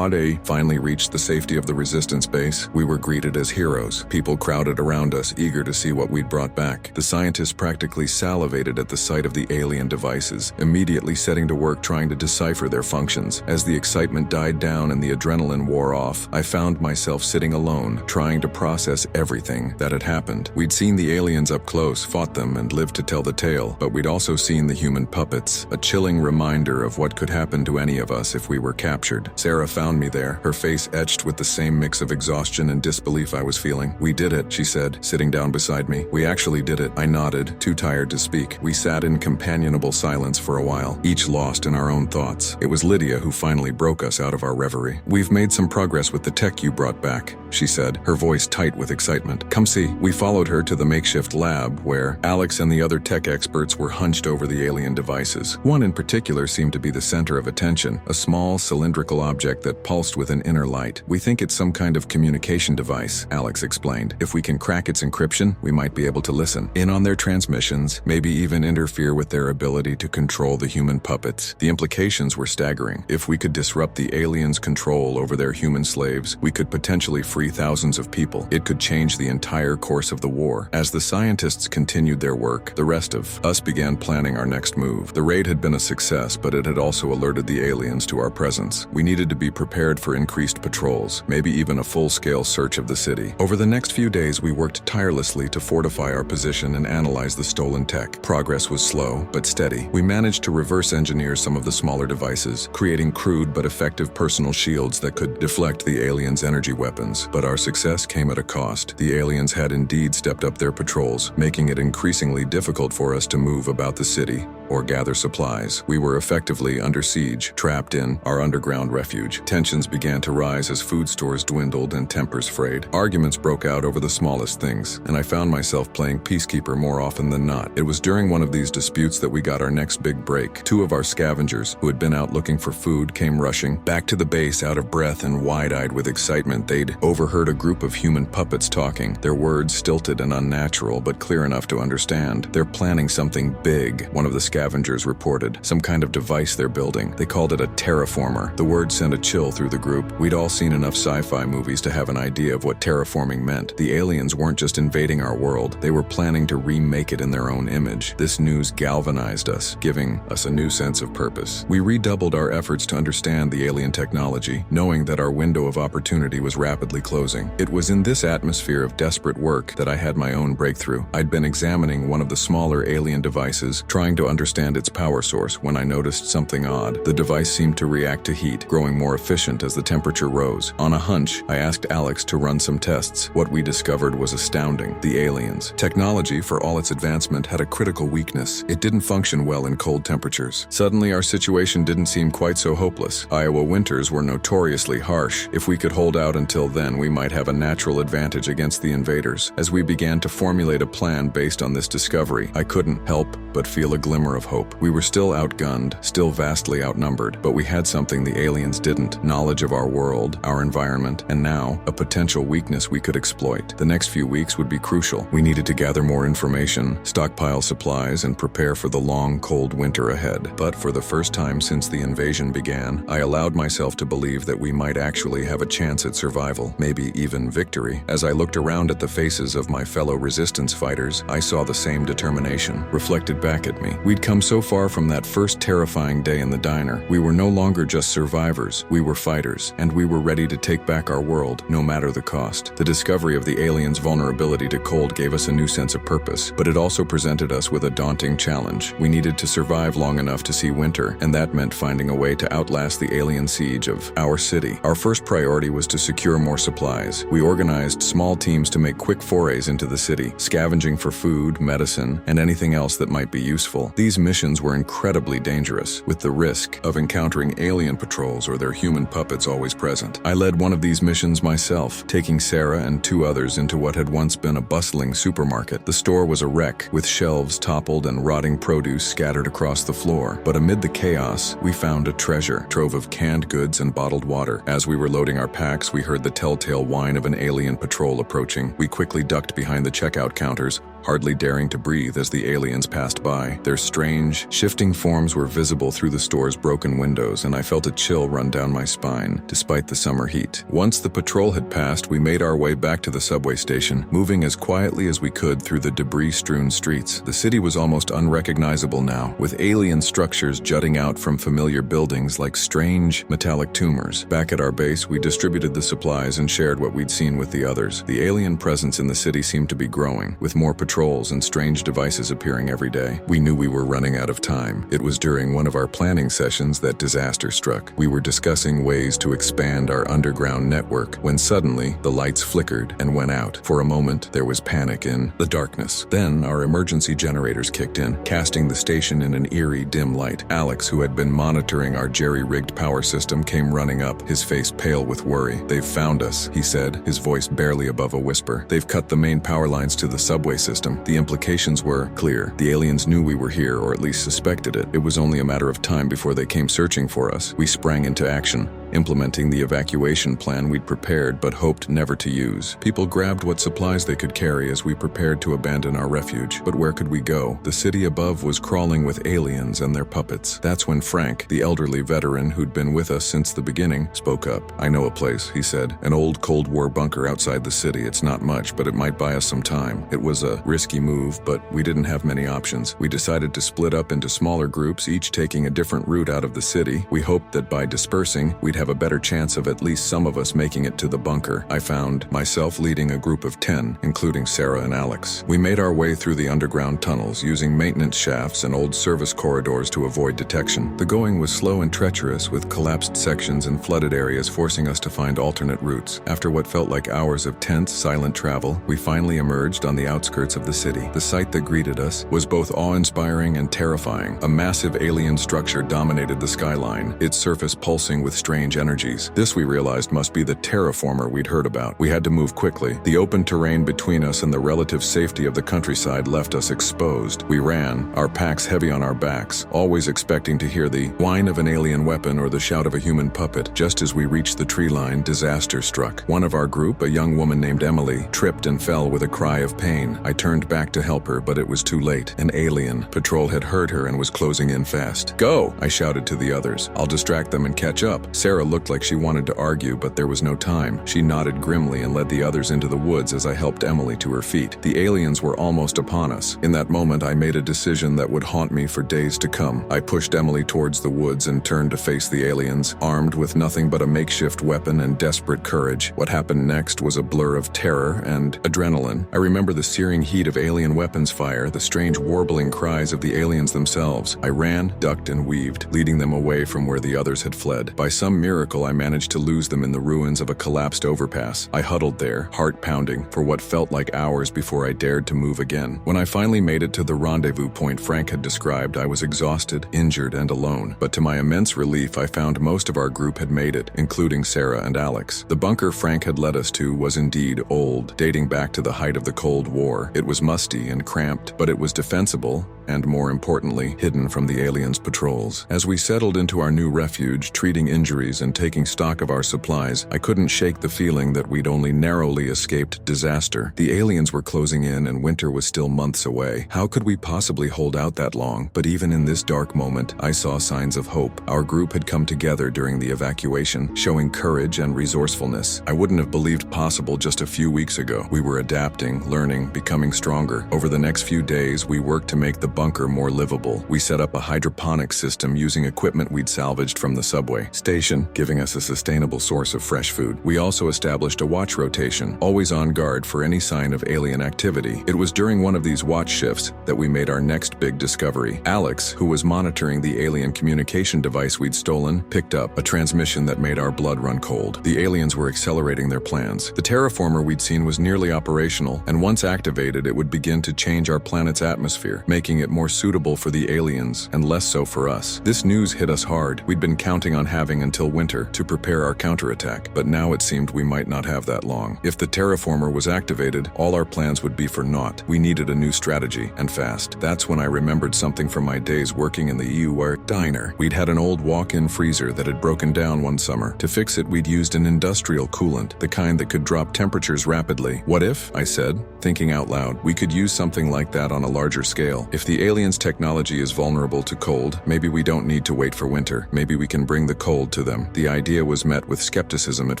finally reached the safety of the resistance base, we were greeted as heroes. People crowded around us, eager to see what we'd brought back. The scientists practically salivated at the sight of the alien devices, immediately setting to work trying to decipher their functions. As the excitement died down and the adrenaline wore off, I found myself sitting alone, trying to process everything that had happened. We'd seen the aliens up close, fought them, and lived to tell the tale, but we'd also seen the human puppets, a chilling reminder of what could happen to any of us if we were captured. Sarah found me there, her face etched with the same mix of exhaustion and disbelief I was feeling. "We did it," she said, sitting down beside me. "We actually did it." I nodded, too tired to speak. We sat in companionable silence for a while, each lost in our own thoughts. It was Lydia who finally broke us out of our reverie. "We've made some progress with the tech you brought back," she said, her voice tight with excitement. "Come see." We followed her to the makeshift lab where Alex and the other tech experts were hunched over the alien devices. One in particular seemed to be the center of attention, a small cylindrical object that pulsed with an inner light. "We think it's some kind of communication device," Alex explained. "If we can crack its encryption, we might be able to listen in on their transmissions, maybe even interfere with their ability to control the human puppets." The implications were staggering. If we could disrupt the aliens' control over their human slaves, we could potentially free thousands of people. It could change the entire course of the war. As the scientists continued their work, the rest of us began planning our next move. The raid had been a success, but it had also alerted the aliens to our presence. We needed to be prepared for increased patrols, maybe even a full-scale search of the city. Over the next few days, we worked tirelessly to fortify our position and analyze the stolen tech. Progress was slow, but steady. We managed to reverse engineer some of the smaller devices, creating crude but effective personal shields that could deflect the aliens' energy weapons. But our success came at a cost. The aliens had indeed stepped up their patrols, making it increasingly difficult for us to move about the city or gather supplies. We were effectively under siege, trapped in our underground refuge. Tensions began to rise as food stores dwindled and tempers frayed. Arguments broke out over the smallest things, and I found myself playing peacekeeper more often than not. It was during one of these disputes that we got our next big break. Two of our scavengers, who had been out looking for food, came rushing back to the base out of breath and wide-eyed with excitement. They'd overheard a group of human puppets talking, their words stilted and unnatural, but clear enough to understand. "They're planning something big," one of the scavengers reported. "Some kind of device they're building. They called it a terraformer." The word sent a chill through the group. We'd all seen enough sci-fi movies to have an idea of what terraforming meant. The aliens weren't just invading our world, they were planning to remake it in their own image. This news galvanized us, giving us a new sense of purpose. We redoubled our efforts to understand the alien technology, knowing that our window of opportunity was rapidly closing. It was in this atmosphere of desperate work that I had my own breakthrough. I'd been examining one of the smaller alien devices, trying to understand understand its power source when I noticed something odd. The device seemed to react to heat, growing more efficient as the temperature rose. On a hunch, I asked Alex to run some tests. What we discovered was astounding. The aliens. Technology, for all its advancement, had a critical weakness. It didn't function well in cold temperatures. Suddenly, our situation didn't seem quite so hopeless. Iowa winters were notoriously harsh. If we could hold out until then, we might have a natural advantage against the invaders. As we began to formulate a plan based on this discovery, I couldn't help but feel a glimmer of hope. We were still outgunned, still vastly outnumbered, but we had something the aliens didn't: knowledge of our world, our environment, and now, a potential weakness we could exploit. The next few weeks would be crucial. We needed to gather more information, stockpile supplies, and prepare for the long, cold winter ahead. But for the first time since the invasion began, I allowed myself to believe that we might actually have a chance at survival, maybe even victory. As I looked around at the faces of my fellow resistance fighters, I saw the same determination reflected back at me. We'd come so far from that first terrifying day in the diner. We were no longer just survivors, we were fighters, and we were ready to take back our world, no matter the cost. The discovery of the aliens' vulnerability to cold gave us a new sense of purpose, but it also presented us with a daunting challenge. We needed to survive long enough to see winter, and that meant finding a way to outlast the alien siege of our city. Our first priority was to secure more supplies. We organized small teams to make quick forays into the city, scavenging for food, medicine, and anything else that might be useful. These missions were incredibly dangerous, with the risk of encountering alien patrols or their human puppets always present. I led one of these missions myself, taking Sarah and two others into what had once been a bustling supermarket. The store was a wreck, with shelves toppled and rotting produce scattered across the floor. But amid the chaos, we found a treasure trove of canned goods and bottled water. As we were loading our packs, we heard the telltale whine of an alien patrol approaching. We quickly ducked behind the checkout counters, hardly daring to breathe as the aliens passed by. Their strange, shifting forms were visible through the store's broken windows, and I felt a chill run down my spine, despite the summer heat. Once the patrol had passed, we made our way back to the subway station, moving as quietly as we could through the debris-strewn streets. The city was almost unrecognizable now, with alien structures jutting out from familiar buildings like strange, metallic tumors. Back at our base, we distributed the supplies and shared what we'd seen with the others. The alien presence in the city seemed to be growing, with more patrols and strange devices appearing every day. We knew we were running out of time. It was during one of our planning sessions that disaster struck. We were discussing ways to expand our underground network when suddenly the lights flickered and went out. For a moment, there was panic in the darkness. Then our emergency generators kicked in, casting the station in an eerie, dim light. Alex, who had been monitoring our jerry-rigged power system, came running up, his face pale with worry. "They've found us," he said, his voice barely above a whisper. "They've cut the main power lines to the subway system." The implications were clear. The aliens knew we were here, or at least suspected it. It was only a matter of time before they came searching for us. We sprang into action, implementing the evacuation plan we'd prepared but hoped never to use. People grabbed what supplies they could carry as we prepared to abandon our refuge. But where could we go? The city above was crawling with aliens and their puppets. That's when Frank, the elderly veteran who'd been with us since the beginning, spoke up. "I know a place," he said. "An old Cold War bunker outside the city. It's not much, but it might buy us some time." It was a risky move, but we didn't have many options. We decided to split up into smaller groups, each taking a different route out of the city. We hoped that by dispersing, we'd have a better chance of at least some of us making it to the bunker. I found myself leading a group of 10, including Sarah and Alex. We made our way through the underground tunnels, using maintenance shafts and old service corridors to avoid detection. The going was slow and treacherous, with collapsed sections and flooded areas forcing us to find alternate routes. After what felt like hours of tense, silent travel, we finally emerged on the outskirts of the city. The sight that greeted us was both awe-inspiring and terrifying. A massive alien structure dominated the skyline, its surface pulsing with strange energies. This, we realized, must be the terraformer we'd heard about. We had to move quickly. The open terrain between us and the relative safety of the countryside left us exposed. We ran, our packs heavy on our backs, always expecting to hear the whine of an alien weapon or the shout of a human puppet. Just as we reached the tree line, disaster struck. One of our group, a young woman named Emily, tripped and fell with a cry of pain. I turned back to help her, but it was too late. An alien patrol had heard her and was closing in fast. "Go!" I shouted to the others. "I'll distract them and catch up." Sarah looked like she wanted to argue, but there was no time. She nodded grimly and led the others into the woods as I helped Emily to her feet. The aliens were almost upon us. In that moment, I made a decision that would haunt me for days to come. I pushed Emily towards the woods and turned to face the aliens, armed with nothing but a makeshift weapon and desperate courage. What happened next was a blur of terror and adrenaline. I remember the searing heat of alien weapons fire, the strange warbling cries of the aliens themselves. I ran, ducked, and weaved, leading them away from where the others had fled. By some miracle, I managed to lose them in the ruins of a collapsed overpass. I huddled there, heart pounding, for what felt like hours before I dared to move again. When I finally made it to the rendezvous point Frank had described, I was exhausted, injured, and alone. But to my immense relief, I found most of our group had made it, including Sarah and Alex. The bunker Frank had led us to was indeed old, dating back to the height of the Cold War. It was musty and cramped, but it was defensible and, more importantly, hidden from the aliens' patrols. As we settled into our new refuge, treating injuries and taking stock of our supplies, I couldn't shake the feeling that we'd only narrowly escaped disaster. The aliens were closing in and winter was still months away. How could we possibly hold out that long? But even in this dark moment, I saw signs of hope. Our group had come together during the evacuation, showing courage and resourcefulness I wouldn't have believed possible just a few weeks ago. We were adapting, learning, becoming stronger. Over the next few days, we worked to make the bunker more livable. We set up a hydroponic system using equipment we'd salvaged from the subway station, giving us a sustainable source of fresh food. We also established a watch rotation, always on guard for any sign of alien activity. It was during one of these watch shifts that we made our next big discovery. Alex, who was monitoring the alien communication device we'd stolen, picked up a transmission that made our blood run cold. The aliens were accelerating their plans. The terraformer we'd seen was nearly operational, and once activated, it would begin to change our planet's atmosphere, making it more suitable for the aliens and less so for us. This news hit us hard. We'd been counting on having until winter to prepare our counterattack, but now it seemed we might not have that long. If the terraformer was activated, all our plans would be for naught. We needed a new strategy, and fast. That's when I remembered something from my days working in the EU diner. We'd had an old walk-in freezer that had broken down one summer. To fix it, we'd used an industrial coolant, the kind that could drop temperatures rapidly. What if, I said, thinking out loud, we could use something like that on a larger scale? If the aliens' technology is vulnerable to cold, maybe we don't need to wait for winter. Maybe we can bring the cold to them. The idea was met with skepticism at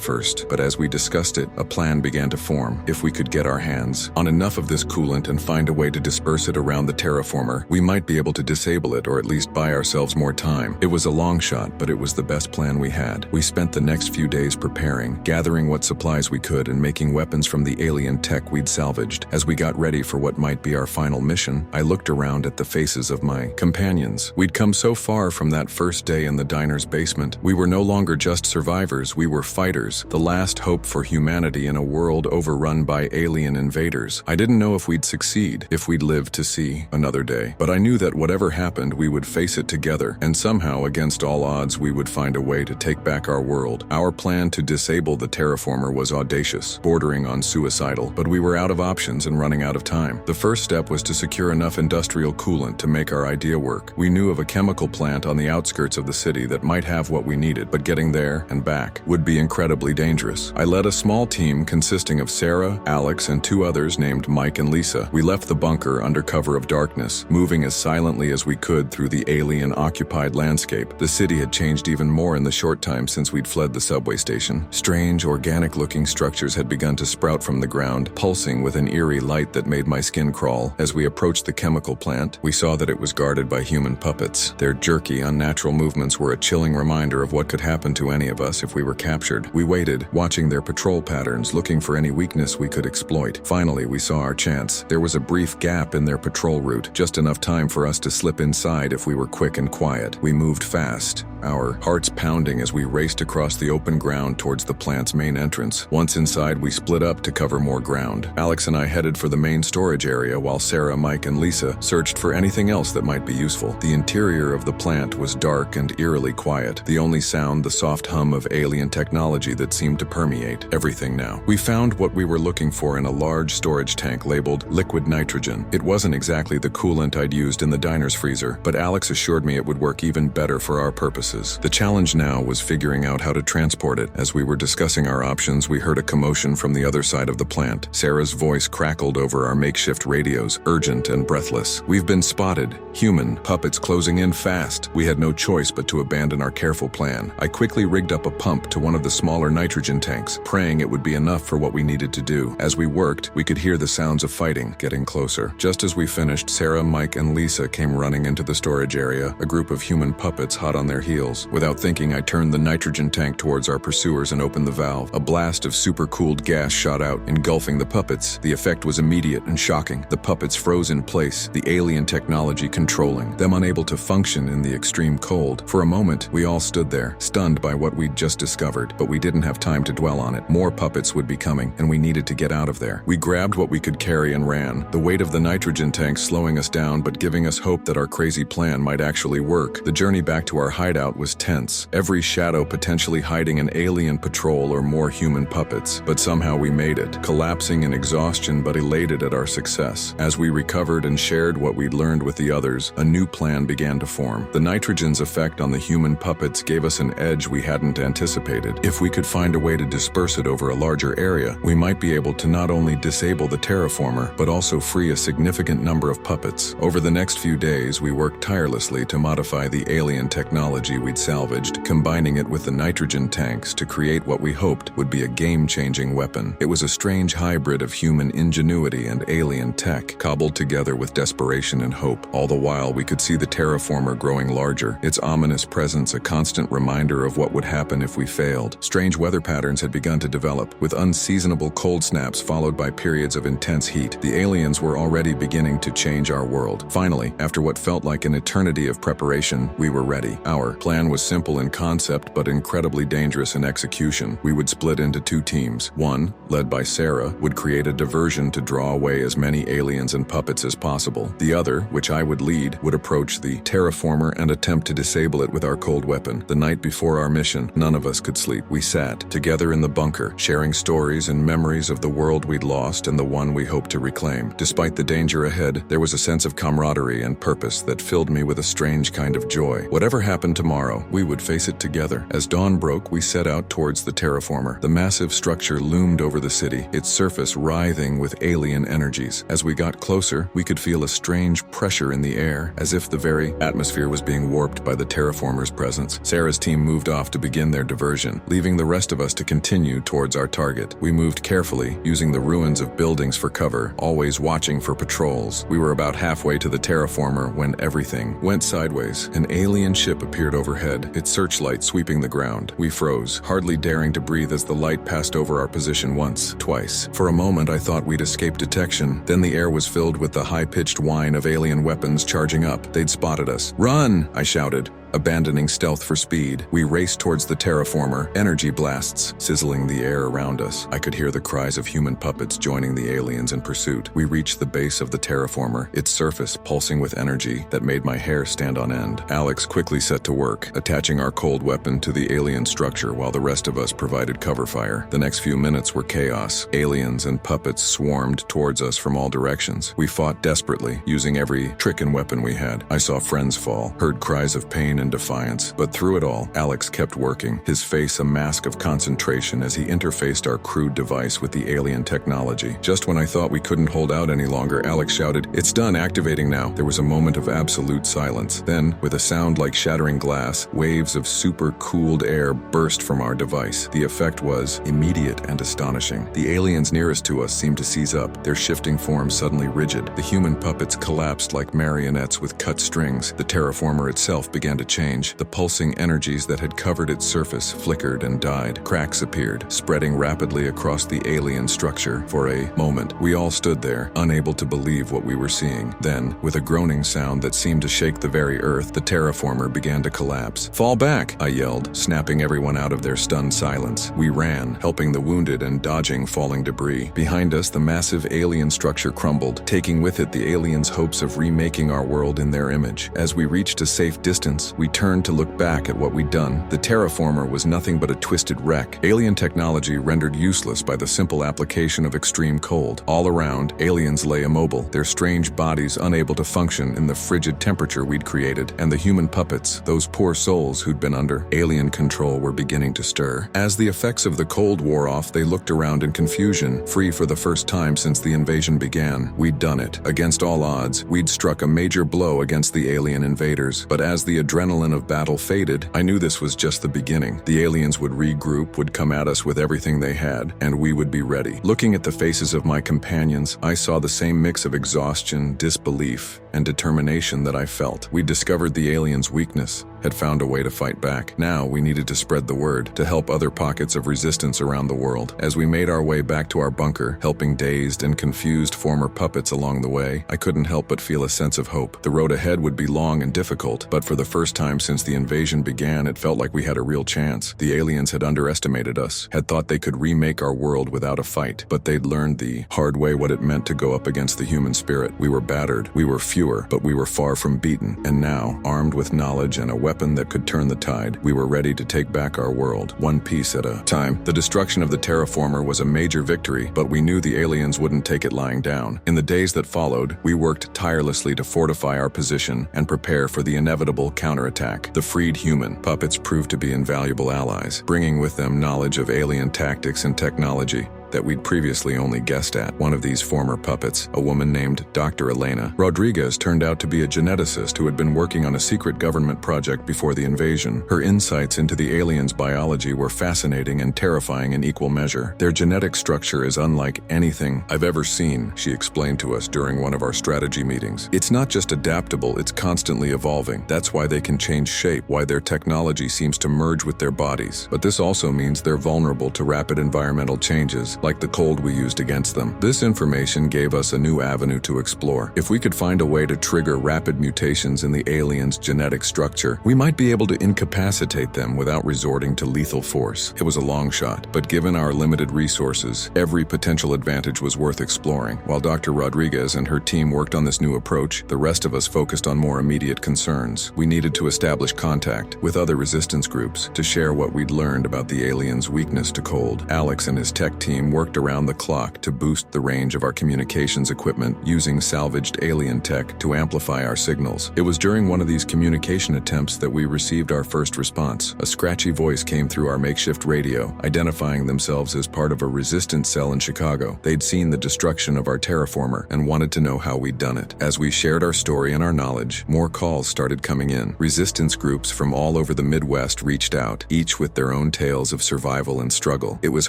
first, but as we discussed it, a plan began to form. If we could get our hands on enough of this coolant and find a way to disperse it around the terraformer, we might be able to disable it or at least buy ourselves more time. It was a long shot, but it was the best plan we had. We spent the next few days preparing, gathering what supplies we could and making weapons from the alien tech we'd salvaged. As we got ready for what might be our final mission, I looked around at the faces of my companions. We'd come so far from that first day in the diner's basement. We were no longer just survivors, we were fighters, the last hope for humanity in a world overrun by alien invaders. I didn't know if we'd succeed, if we'd live to see another day, but I knew that whatever happened, we would face it together, and somehow, against all odds, we would find a way to take back our world. Our plan to disable the terraformer was audacious, bordering on suicidal, but we were out of options and running out of time. The first step was to secure enough industrial coolant to make our idea work. We knew of a chemical plant on the outskirts of the city that might have what we needed, but getting there and back would be incredibly dangerous. I led a small team consisting of Sarah, Alex, and two others named Mike and Lisa. We left the bunker under cover of darkness, moving as silently as we could through the alien-occupied landscape. The city had changed even more in the short time since we'd fled the subway station. Strange, organic-looking structures had begun to sprout from the ground, pulsing with an eerie light that made my skin crawl. As we approached the chemical plant, we saw that it was guarded by human puppets. Their jerky, unnatural movements were a chilling reminder of what could happen to any of us if we were captured. We waited, watching their patrol patterns, looking for any weakness we could exploit. Finally, we saw our chance. There was a brief gap in their patrol route, just enough time for us to slip inside if we were quick and quiet. We moved fast, our hearts pounding as we raced across the open ground towards the plant's main entrance. Once inside, we split up to cover more ground. Alex and I headed for the main storage area while Sarah, Mike, and Lisa searched for anything else that might be useful. The interior of the plant was dark and eerily quiet, the only sound the soft hum of alien technology that seemed to permeate everything now. We found what we were looking for in a large storage tank labeled liquid nitrogen. It wasn't exactly the coolant I'd used in the diner's freezer, but Alex assured me it would work even better for our purposes. The challenge now was figuring out how to transport it. As we were discussing our options, we heard a commotion from the other side of the plant. Sarah's voice crackled over our makeshift radios, urgent and breathless. "We've been spotted. Human puppets closing in fast." We had no choice but to abandon our careful plan. I quickly rigged up a pump to one of the smaller nitrogen tanks, praying it would be enough for what we needed to do. As we worked, we could hear the sounds of fighting getting closer. Just as we finished, Sarah, Mike, and Lisa came running into the storage area, a group of human puppets hot on their heels. Without thinking, I turned the nitrogen tank towards our pursuers and opened the valve. A blast of supercooled gas shot out, engulfing the puppets. The effect was immediate and shocking. The puppets froze in place, the alien technology technology controlling them, unable to function in the extreme cold. For a moment, we all stood there, stunned by what we'd just discovered, but we didn't have time to dwell on it. More puppets would be coming, and we needed to get out of there. We grabbed what we could carry and ran, the weight of the nitrogen tanks slowing us down but giving us hope that our crazy plan might actually work. The journey back to our hideout was tense, every shadow potentially hiding an alien patrol or more human puppets. But somehow we made it, collapsing in exhaustion but elated at our success. As we recovered and shared what we'd learned with the others, a new plan began to form. The nitrogen's effect on the human puppets gave us an edge we hadn't anticipated. If we could find a way to disperse it over a larger area, we might be able to not only disable the terraformer, but also free a significant number of puppets. Over the next few days, we worked tirelessly to modify the alien technology we'd salvaged, combining it with the nitrogen tanks to create what we hoped would be a game-changing weapon. It was a strange hybrid of human ingenuity and alien tech, cobbled together with desperation and hope. All the while, we could see the terraformer growing larger, its ominous presence a constant reminder of what would happen if we failed. Strange weather patterns had begun to develop, with unseasonable cold snaps followed by periods of intense heat. The aliens were already beginning to change our world. Finally, after what felt like an eternity of preparation, we were ready. Our plan was simple in concept but incredibly dangerous in execution. We would split into two teams. One, led by Sarah, would create a diversion to draw away as many aliens and puppets as possible. The other, which I would lead, would approach the terraformer and attempt to disable it with our cold weapon. The night before our mission, none of us could sleep. We sat together in the bunker, sharing stories and memories of the world we'd lost and the one we hoped to reclaim. Despite the danger ahead, there was a sense of camaraderie and purpose that filled me with a strange kind of joy. Whatever happened tomorrow, we would face it together. As dawn broke, we set out towards the terraformer. The massive structure loomed over the city, its surface writhing with alien energies. As we got closer, we could feel a strange pressure in the air, as if the very atmosphere was being warped by the terraformer's presence. Sarah's team moved off to begin their diversion, leaving the rest of us to continue towards our target. We moved carefully, using the ruins of buildings for cover, always watching for patrols. We were about halfway to the terraformer when everything went sideways. An alien ship appeared overhead, its searchlight sweeping the ground. We froze, hardly daring to breathe as the light passed over our position once, twice. For a moment I thought we'd escaped detection. Then the air was filled with the high-pitched whine of alien weapons charging up. They'd spotted us. "Run!" I shouted. Abandoning stealth for speed, we raced towards the terraformer, energy blasts sizzling the air around us. I could hear the cries of human puppets joining the aliens in pursuit. We reached the base of the terraformer, its surface pulsing with energy that made my hair stand on end. Alex quickly set to work, attaching our cold weapon to the alien structure while the rest of us provided cover fire. The next few minutes were chaos. Aliens and puppets swarmed towards us from all directions. We fought desperately, using every trick and weapon we had. I saw friends fall, heard cries of pain and defiance. But through it all, Alex kept working, his face a mask of concentration as he interfaced our crude device with the alien technology. Just when I thought we couldn't hold out any longer, Alex shouted, "It's done, activating now." There was a moment of absolute silence. Then, with a sound like shattering glass, waves of super-cooled air burst from our device. The effect was immediate and astonishing. The aliens nearest to us seemed to seize up, their shifting forms suddenly rigid. The human puppets collapsed like marionettes with cut strings. The terraformer itself began to change. The pulsing energies that had covered its surface flickered and died. Cracks appeared, spreading rapidly across the alien structure. For a moment, we all stood there, unable to believe what we were seeing. Then, with a groaning sound that seemed to shake the very earth, the terraformer began to collapse. "Fall back!" I yelled, snapping everyone out of their stunned silence. We ran, helping the wounded and dodging falling debris. Behind us, the massive alien structure crumbled, taking with it the aliens' hopes of remaking our world in their image. As we reached a safe distance, we turned to look back at what we'd done. The terraformer was nothing but a twisted wreck, alien technology rendered useless by the simple application of extreme cold. All around, aliens lay immobile, their strange bodies unable to function in the frigid temperature we'd created, and the human puppets, those poor souls who'd been under alien control, were beginning to stir. As the effects of the cold wore off, they looked around in confusion, free for the first time since the invasion began. We'd done it. Against all odds, we'd struck a major blow against the alien invaders, but as the adrenaline adrenaline of battle faded, I knew this was just the beginning. The aliens would regroup, would come at us with everything they had, and we would be ready. Looking at the faces of my companions, I saw the same mix of exhaustion, disbelief, and determination that I felt. We discovered the aliens' weakness, had found a way to fight back. Now we needed to spread the word, to help other pockets of resistance around the world. As we made our way back to our bunker, helping dazed and confused former puppets along the way, I couldn't help but feel a sense of hope. The road ahead would be long and difficult, but for the first time since the invasion began, it felt like we had a real chance. The aliens had underestimated us, had thought they could remake our world without a fight, but they'd learned the hard way what it meant to go up against the human spirit. We were battered, we were fewer, but we were far from beaten, and now, armed with knowledge and a weapon that could turn the tide, we were ready to take back our world, one piece at a time. The destruction of the terraformer was a major victory, but we knew the aliens wouldn't take it lying down. In the days that followed, we worked tirelessly to fortify our position and prepare for the inevitable counterattack. The freed human puppets proved to be invaluable allies, bringing with them knowledge of alien tactics and technology that we'd previously only guessed at. One of these former puppets, a woman named Dr. Elena Rodriguez, turned out to be a geneticist who had been working on a secret government project before the invasion. Her insights into the aliens' biology were fascinating and terrifying in equal measure. Their genetic structure is unlike anything I've ever seen, she explained to us during one of our strategy meetings. It's not just adaptable, it's constantly evolving. That's why they can change shape, why their technology seems to merge with their bodies. But this also means they're vulnerable to rapid environmental changes, like the cold we used against them. This information gave us a new avenue to explore. If we could find a way to trigger rapid mutations in the aliens' genetic structure, we might be able to incapacitate them without resorting to lethal force. It was a long shot, but given our limited resources, every potential advantage was worth exploring. While Dr. Rodriguez and her team worked on this new approach, the rest of us focused on more immediate concerns. We needed to establish contact with other resistance groups to share what we'd learned about the aliens' weakness to cold. Alex and his tech team worked around the clock to boost the range of our communications equipment using salvaged alien tech to amplify our signals. It was during one of these communication attempts that we received our first response. A scratchy voice came through our makeshift radio, identifying themselves as part of a resistance cell in Chicago. They'd seen the destruction of our terraformer and wanted to know how we'd done it. As we shared our story and our knowledge, more calls started coming in. Resistance groups from all over the Midwest reached out, each with their own tales of survival and struggle. It was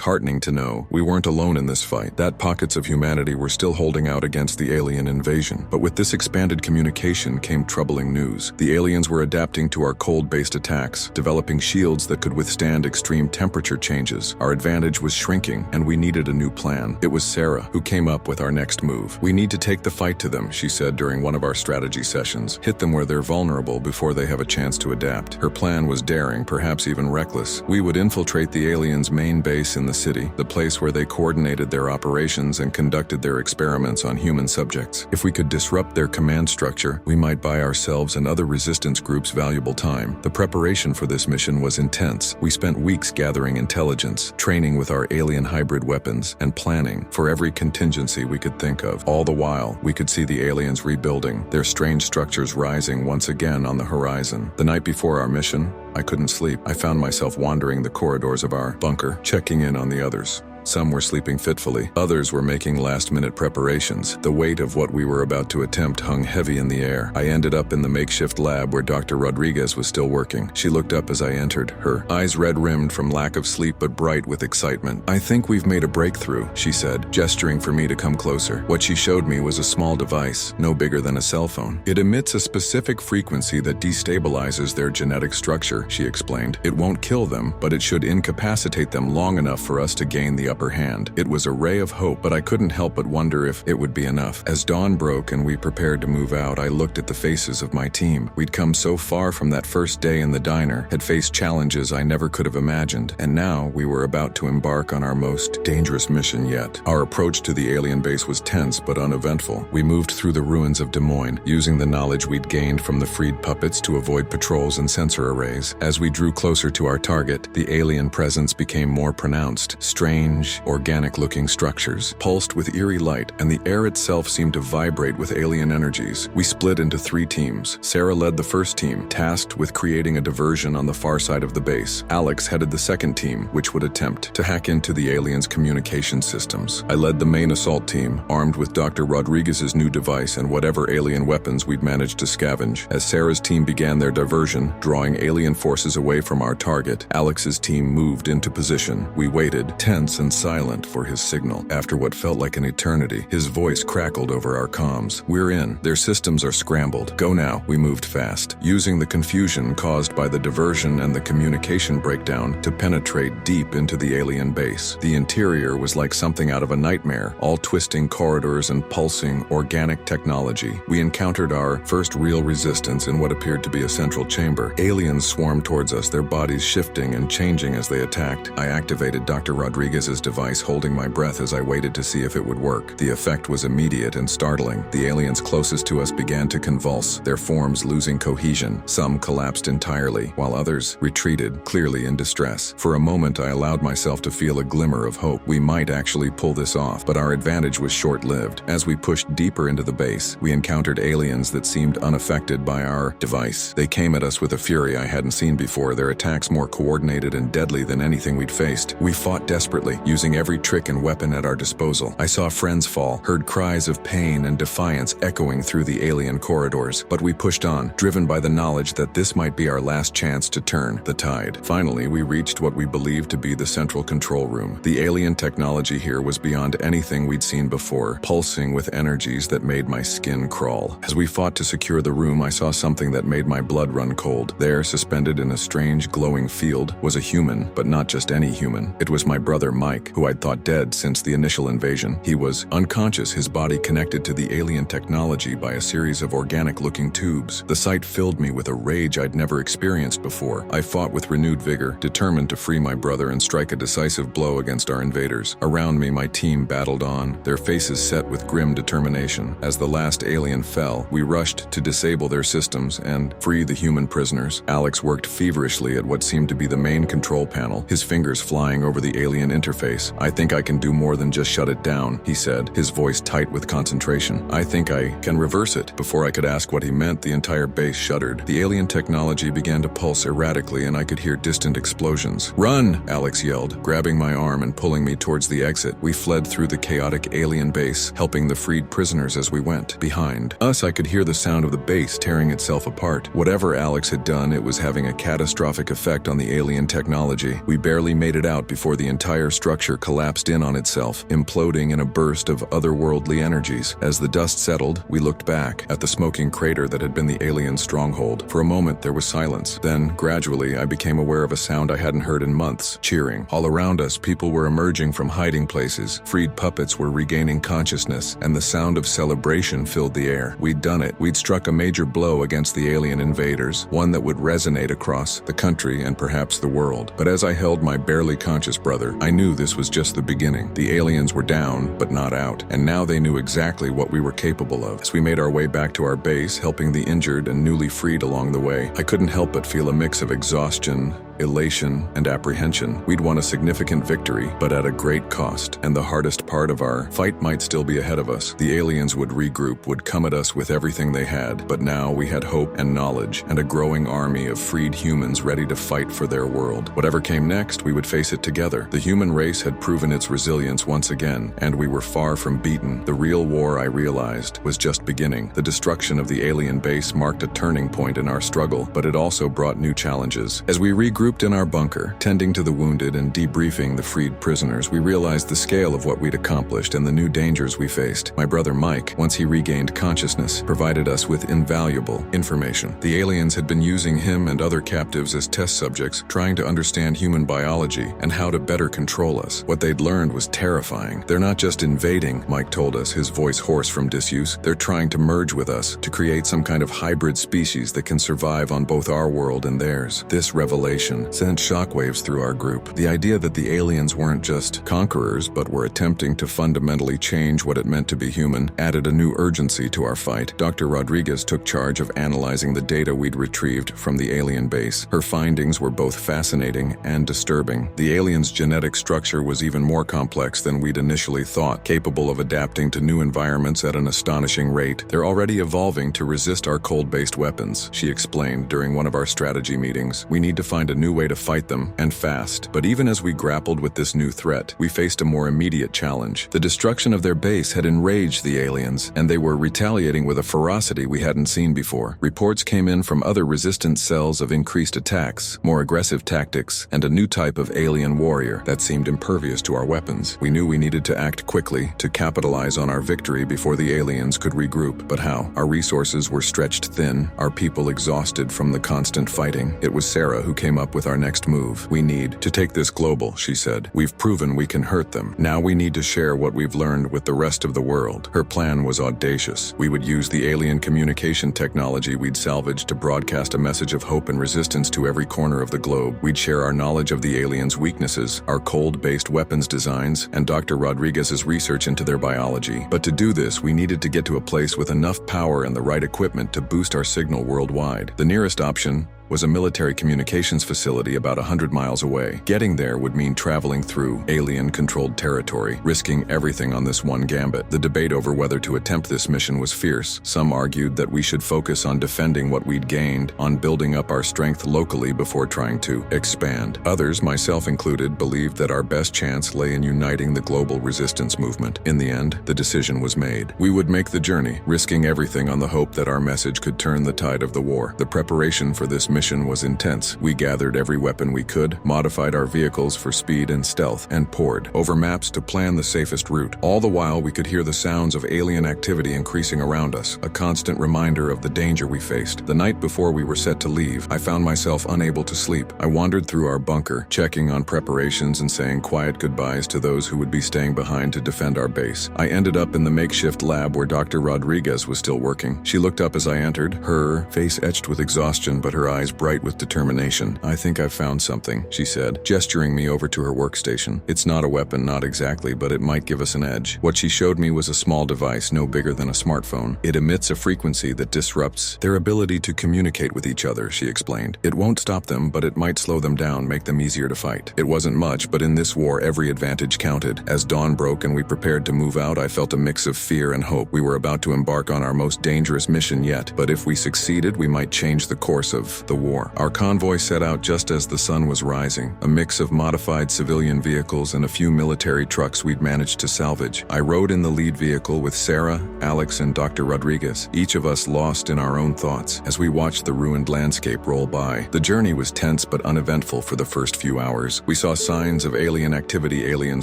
heartening to know we weren't alone in this fight, that pockets of humanity were still holding out against the alien invasion. But with this expanded communication came troubling news. The aliens were adapting to our cold-based attacks, developing shields that could withstand extreme temperature changes. Our advantage was shrinking, and we needed a new plan. It was Sarah who came up with our next move. We need to take the fight to them, she said during one of our strategy sessions. Hit them where they're vulnerable before they have a chance to adapt. Her plan was daring, perhaps even reckless. We would infiltrate the aliens' main base in the city, the place where they coordinated their operations and conducted their experiments on human subjects. If we could disrupt their command structure, we might buy ourselves and other resistance groups valuable time. The preparation for this mission was intense. We spent weeks gathering intelligence, training with our alien hybrid weapons, and planning for every contingency we could think of. All the while, we could see the aliens rebuilding, their strange structures rising once again on the horizon. The night before our mission, I couldn't sleep. I found myself wandering the corridors of our bunker, checking in on the others. Some were sleeping fitfully. Others were making last-minute preparations. The weight of what we were about to attempt hung heavy in the air. I ended up in the makeshift lab where Dr. Rodriguez was still working. She looked up as I entered, her eyes red-rimmed from lack of sleep but bright with excitement. "I think we've made a breakthrough," she said, gesturing for me to come closer. What she showed me was a small device, no bigger than a cell phone. "It emits a specific frequency that destabilizes their genetic structure," she explained. "It won't kill them, but it should incapacitate them long enough for us to gain the upper hand." It was a ray of hope, but I couldn't help but wonder if it would be enough. As dawn broke and we prepared to move out, I looked at the faces of my team. We'd come so far from that first day in the diner, had faced challenges I never could have imagined, and now we were about to embark on our most dangerous mission yet. Our approach to the alien base was tense but uneventful. We moved through the ruins of Des Moines, using the knowledge we'd gained from the freed puppets to avoid patrols and sensor arrays. As we drew closer to our target, the alien presence became more pronounced. Strange, strange, organic-looking structures, pulsed with eerie light, and the air itself seemed to vibrate with alien energies. We split into 3 teams. Sarah led the first team, tasked with creating a diversion on the far side of the base. Alex headed the second team, which would attempt to hack into the aliens' communication systems. I led the main assault team, armed with Dr. Rodriguez's new device and whatever alien weapons we'd managed to scavenge. As Sarah's team began their diversion, drawing alien forces away from our target, Alex's team moved into position. We waited, tense and silent, for his signal. After what felt like an eternity, his voice crackled over our comms. "We're in. Their systems are scrambled. Go now." We moved fast, using the confusion caused by the diversion and the communication breakdown to penetrate deep into the alien base. The interior was like something out of a nightmare, all twisting corridors and pulsing organic technology. We encountered our first real resistance in what appeared to be a central chamber. Aliens swarmed towards us, their bodies shifting and changing as they attacked. I activated Dr. Rodriguez's device, holding my breath as I waited to see if it would work. The effect was immediate and startling. The aliens closest to us began to convulse, their forms losing cohesion. Some collapsed entirely, while others retreated, clearly in distress. For a moment, I allowed myself to feel a glimmer of hope. We might actually pull this off, but our advantage was short-lived. As we pushed deeper into the base, we encountered aliens that seemed unaffected by our device. They came at us with a fury I hadn't seen before, their attacks more coordinated and deadly than anything we'd faced. We fought desperately, using every trick and weapon at our disposal. I saw friends fall, heard cries of pain and defiance echoing through the alien corridors, but we pushed on, driven by the knowledge that this might be our last chance to turn the tide. Finally, we reached what we believed to be the central control room. The alien technology here was beyond anything we'd seen before, pulsing with energies that made my skin crawl. As we fought to secure the room, I saw something that made my blood run cold. There, suspended in a strange glowing field, was a human, but not just any human. It was my brother Mike, who I'd thought dead since the initial invasion. He was unconscious, his body connected to the alien technology by a series of organic-looking tubes. The sight filled me with a rage I'd never experienced before. I fought with renewed vigor, determined to free my brother and strike a decisive blow against our invaders. Around me, my team battled on, their faces set with grim determination. As the last alien fell, we rushed to disable their systems and free the human prisoners. Alex worked feverishly at what seemed to be the main control panel, his fingers flying over the alien interface. "I think I can do more than just shut it down," he said, his voice tight with concentration. "I think I can reverse it." Before I could ask what he meant, the entire base shuddered. The alien technology began to pulse erratically, and I could hear distant explosions. "Run!" Alex yelled, grabbing my arm and pulling me towards the exit. We fled through the chaotic alien base, helping the freed prisoners as we went. Behind us, I could hear the sound of the base tearing itself apart. Whatever Alex had done, it was having a catastrophic effect on the alien technology. We barely made it out before the entire structure collapsed in on itself, imploding in a burst of otherworldly energies. As the dust settled, we looked back at the smoking crater that had been the alien stronghold. For a moment, there was silence. Then, gradually, I became aware of a sound I hadn't heard in months: cheering. All around us, people were emerging from hiding places. Freed puppets were regaining consciousness, and the sound of celebration filled the air. We'd done it. We'd struck a major blow against the alien invaders, one that would resonate across the country and perhaps the world. But as I held my barely conscious brother, I knew this was just the beginning. The aliens were down, but not out, and now they knew exactly what we were capable of. As we made our way back to our base, helping the injured and newly freed along the way, I couldn't help but feel a mix of exhaustion, elation, and apprehension. We'd won a significant victory, but at a great cost, and the hardest part of our fight might still be ahead of us. The aliens would regroup, would come at us with everything they had, but now we had hope and knowledge, and a growing army of freed humans ready to fight for their world. Whatever came next, we would face it together. The human race had proven its resilience once again, and we were far from beaten. The real war, I realized, was just beginning. The destruction of the alien base marked a turning point in our struggle, but it also brought new challenges. As we regrouped in our bunker, tending to the wounded and debriefing the freed prisoners, we realized the scale of what we'd accomplished and the new dangers we faced. My brother Mike, once he regained consciousness, provided us with invaluable information. The aliens had been using him and other captives as test subjects, trying to understand human biology and how to better control us. What they'd learned was terrifying. "They're not just invading," Mike told us, his voice hoarse from disuse. "They're trying to merge with us, to create some kind of hybrid species that can survive on both our world and theirs." This revelation revelation sent shockwaves through our group. The idea that the aliens weren't just conquerors but were attempting to fundamentally change what it meant to be human added a new urgency to our fight. Dr. Rodriguez took charge of analyzing the data we'd retrieved from the alien base. Her findings were both fascinating and disturbing. The aliens' genetic structure was even more complex than we'd initially thought, capable of adapting to new environments at an astonishing rate. They're already evolving to resist our cold-based weapons, she explained during one of our strategy meetings. We need to find a new way to fight them, and fast. But even as we grappled with this new threat, we faced a more immediate challenge. The destruction of their base had enraged the aliens, and they were retaliating with a ferocity we hadn't seen before. Reports came in from other resistance cells of increased attacks, more aggressive tactics, and a new type of alien warrior that seemed impervious to our weapons. We knew we needed to act quickly to capitalize on our victory before the aliens could regroup. But how? Our resources were stretched thin, our people exhausted from the constant fighting. It was Sarah who came up with our next move. We need to take this global, she said. We've proven we can hurt them. Now we need to share what we've learned with the rest of the world. Her plan was audacious. We would use the alien communication technology we'd salvaged to broadcast a message of hope and resistance to every corner of the globe. We'd share our knowledge of the aliens' weaknesses, our cold-based weapons designs, and Dr. Rodriguez's research into their biology. But to do this, we needed to get to a place with enough power and the right equipment to boost our signal worldwide. The nearest option was a military communications facility about 100 miles away. Getting there would mean traveling through alien-controlled territory, risking everything on this one gambit. The debate over whether to attempt this mission was fierce. Some argued that we should focus on defending what we'd gained, on building up our strength locally before trying to expand. Others, myself included, believed that our best chance lay in uniting the global resistance movement. In the end, the decision was made. We would make the journey, risking everything on the hope that our message could turn the tide of the war. The preparation for this mission was intense. We gathered every weapon we could, modified our vehicles for speed and stealth, and pored over maps to plan the safest route. All the while, we could hear the sounds of alien activity increasing around us, a constant reminder of the danger we faced. The night before we were set to leave, I found myself unable to sleep. I wandered through our bunker, checking on preparations and saying quiet goodbyes to those who would be staying behind to defend our base. I ended up in the makeshift lab where Dr. Rodriguez was still working. She looked up as I entered, her face etched with exhaustion but her eyes bright with determination. "I think I've found something," she said, gesturing me over to her workstation. "It's not a weapon, not exactly, but it might give us an edge." What she showed me was a small device no bigger than a smartphone. "It emits a frequency that disrupts their ability to communicate with each other," she explained. "It won't stop them, but it might slow them down, make them easier to fight." It wasn't much, but in this war, every advantage counted. As dawn broke and we prepared to move out, I felt a mix of fear and hope. We were about to embark on our most dangerous mission yet, but if we succeeded, we might change the course of the war. Our convoy set out just as the sun was rising, a mix of modified civilian vehicles and a few military trucks we'd managed to salvage. I rode in the lead vehicle with Sarah, Alex, and Dr. Rodriguez, each of us lost in our own thoughts as we watched the ruined landscape roll by. The journey was tense but uneventful for the first few hours. We saw signs of alien activity, alien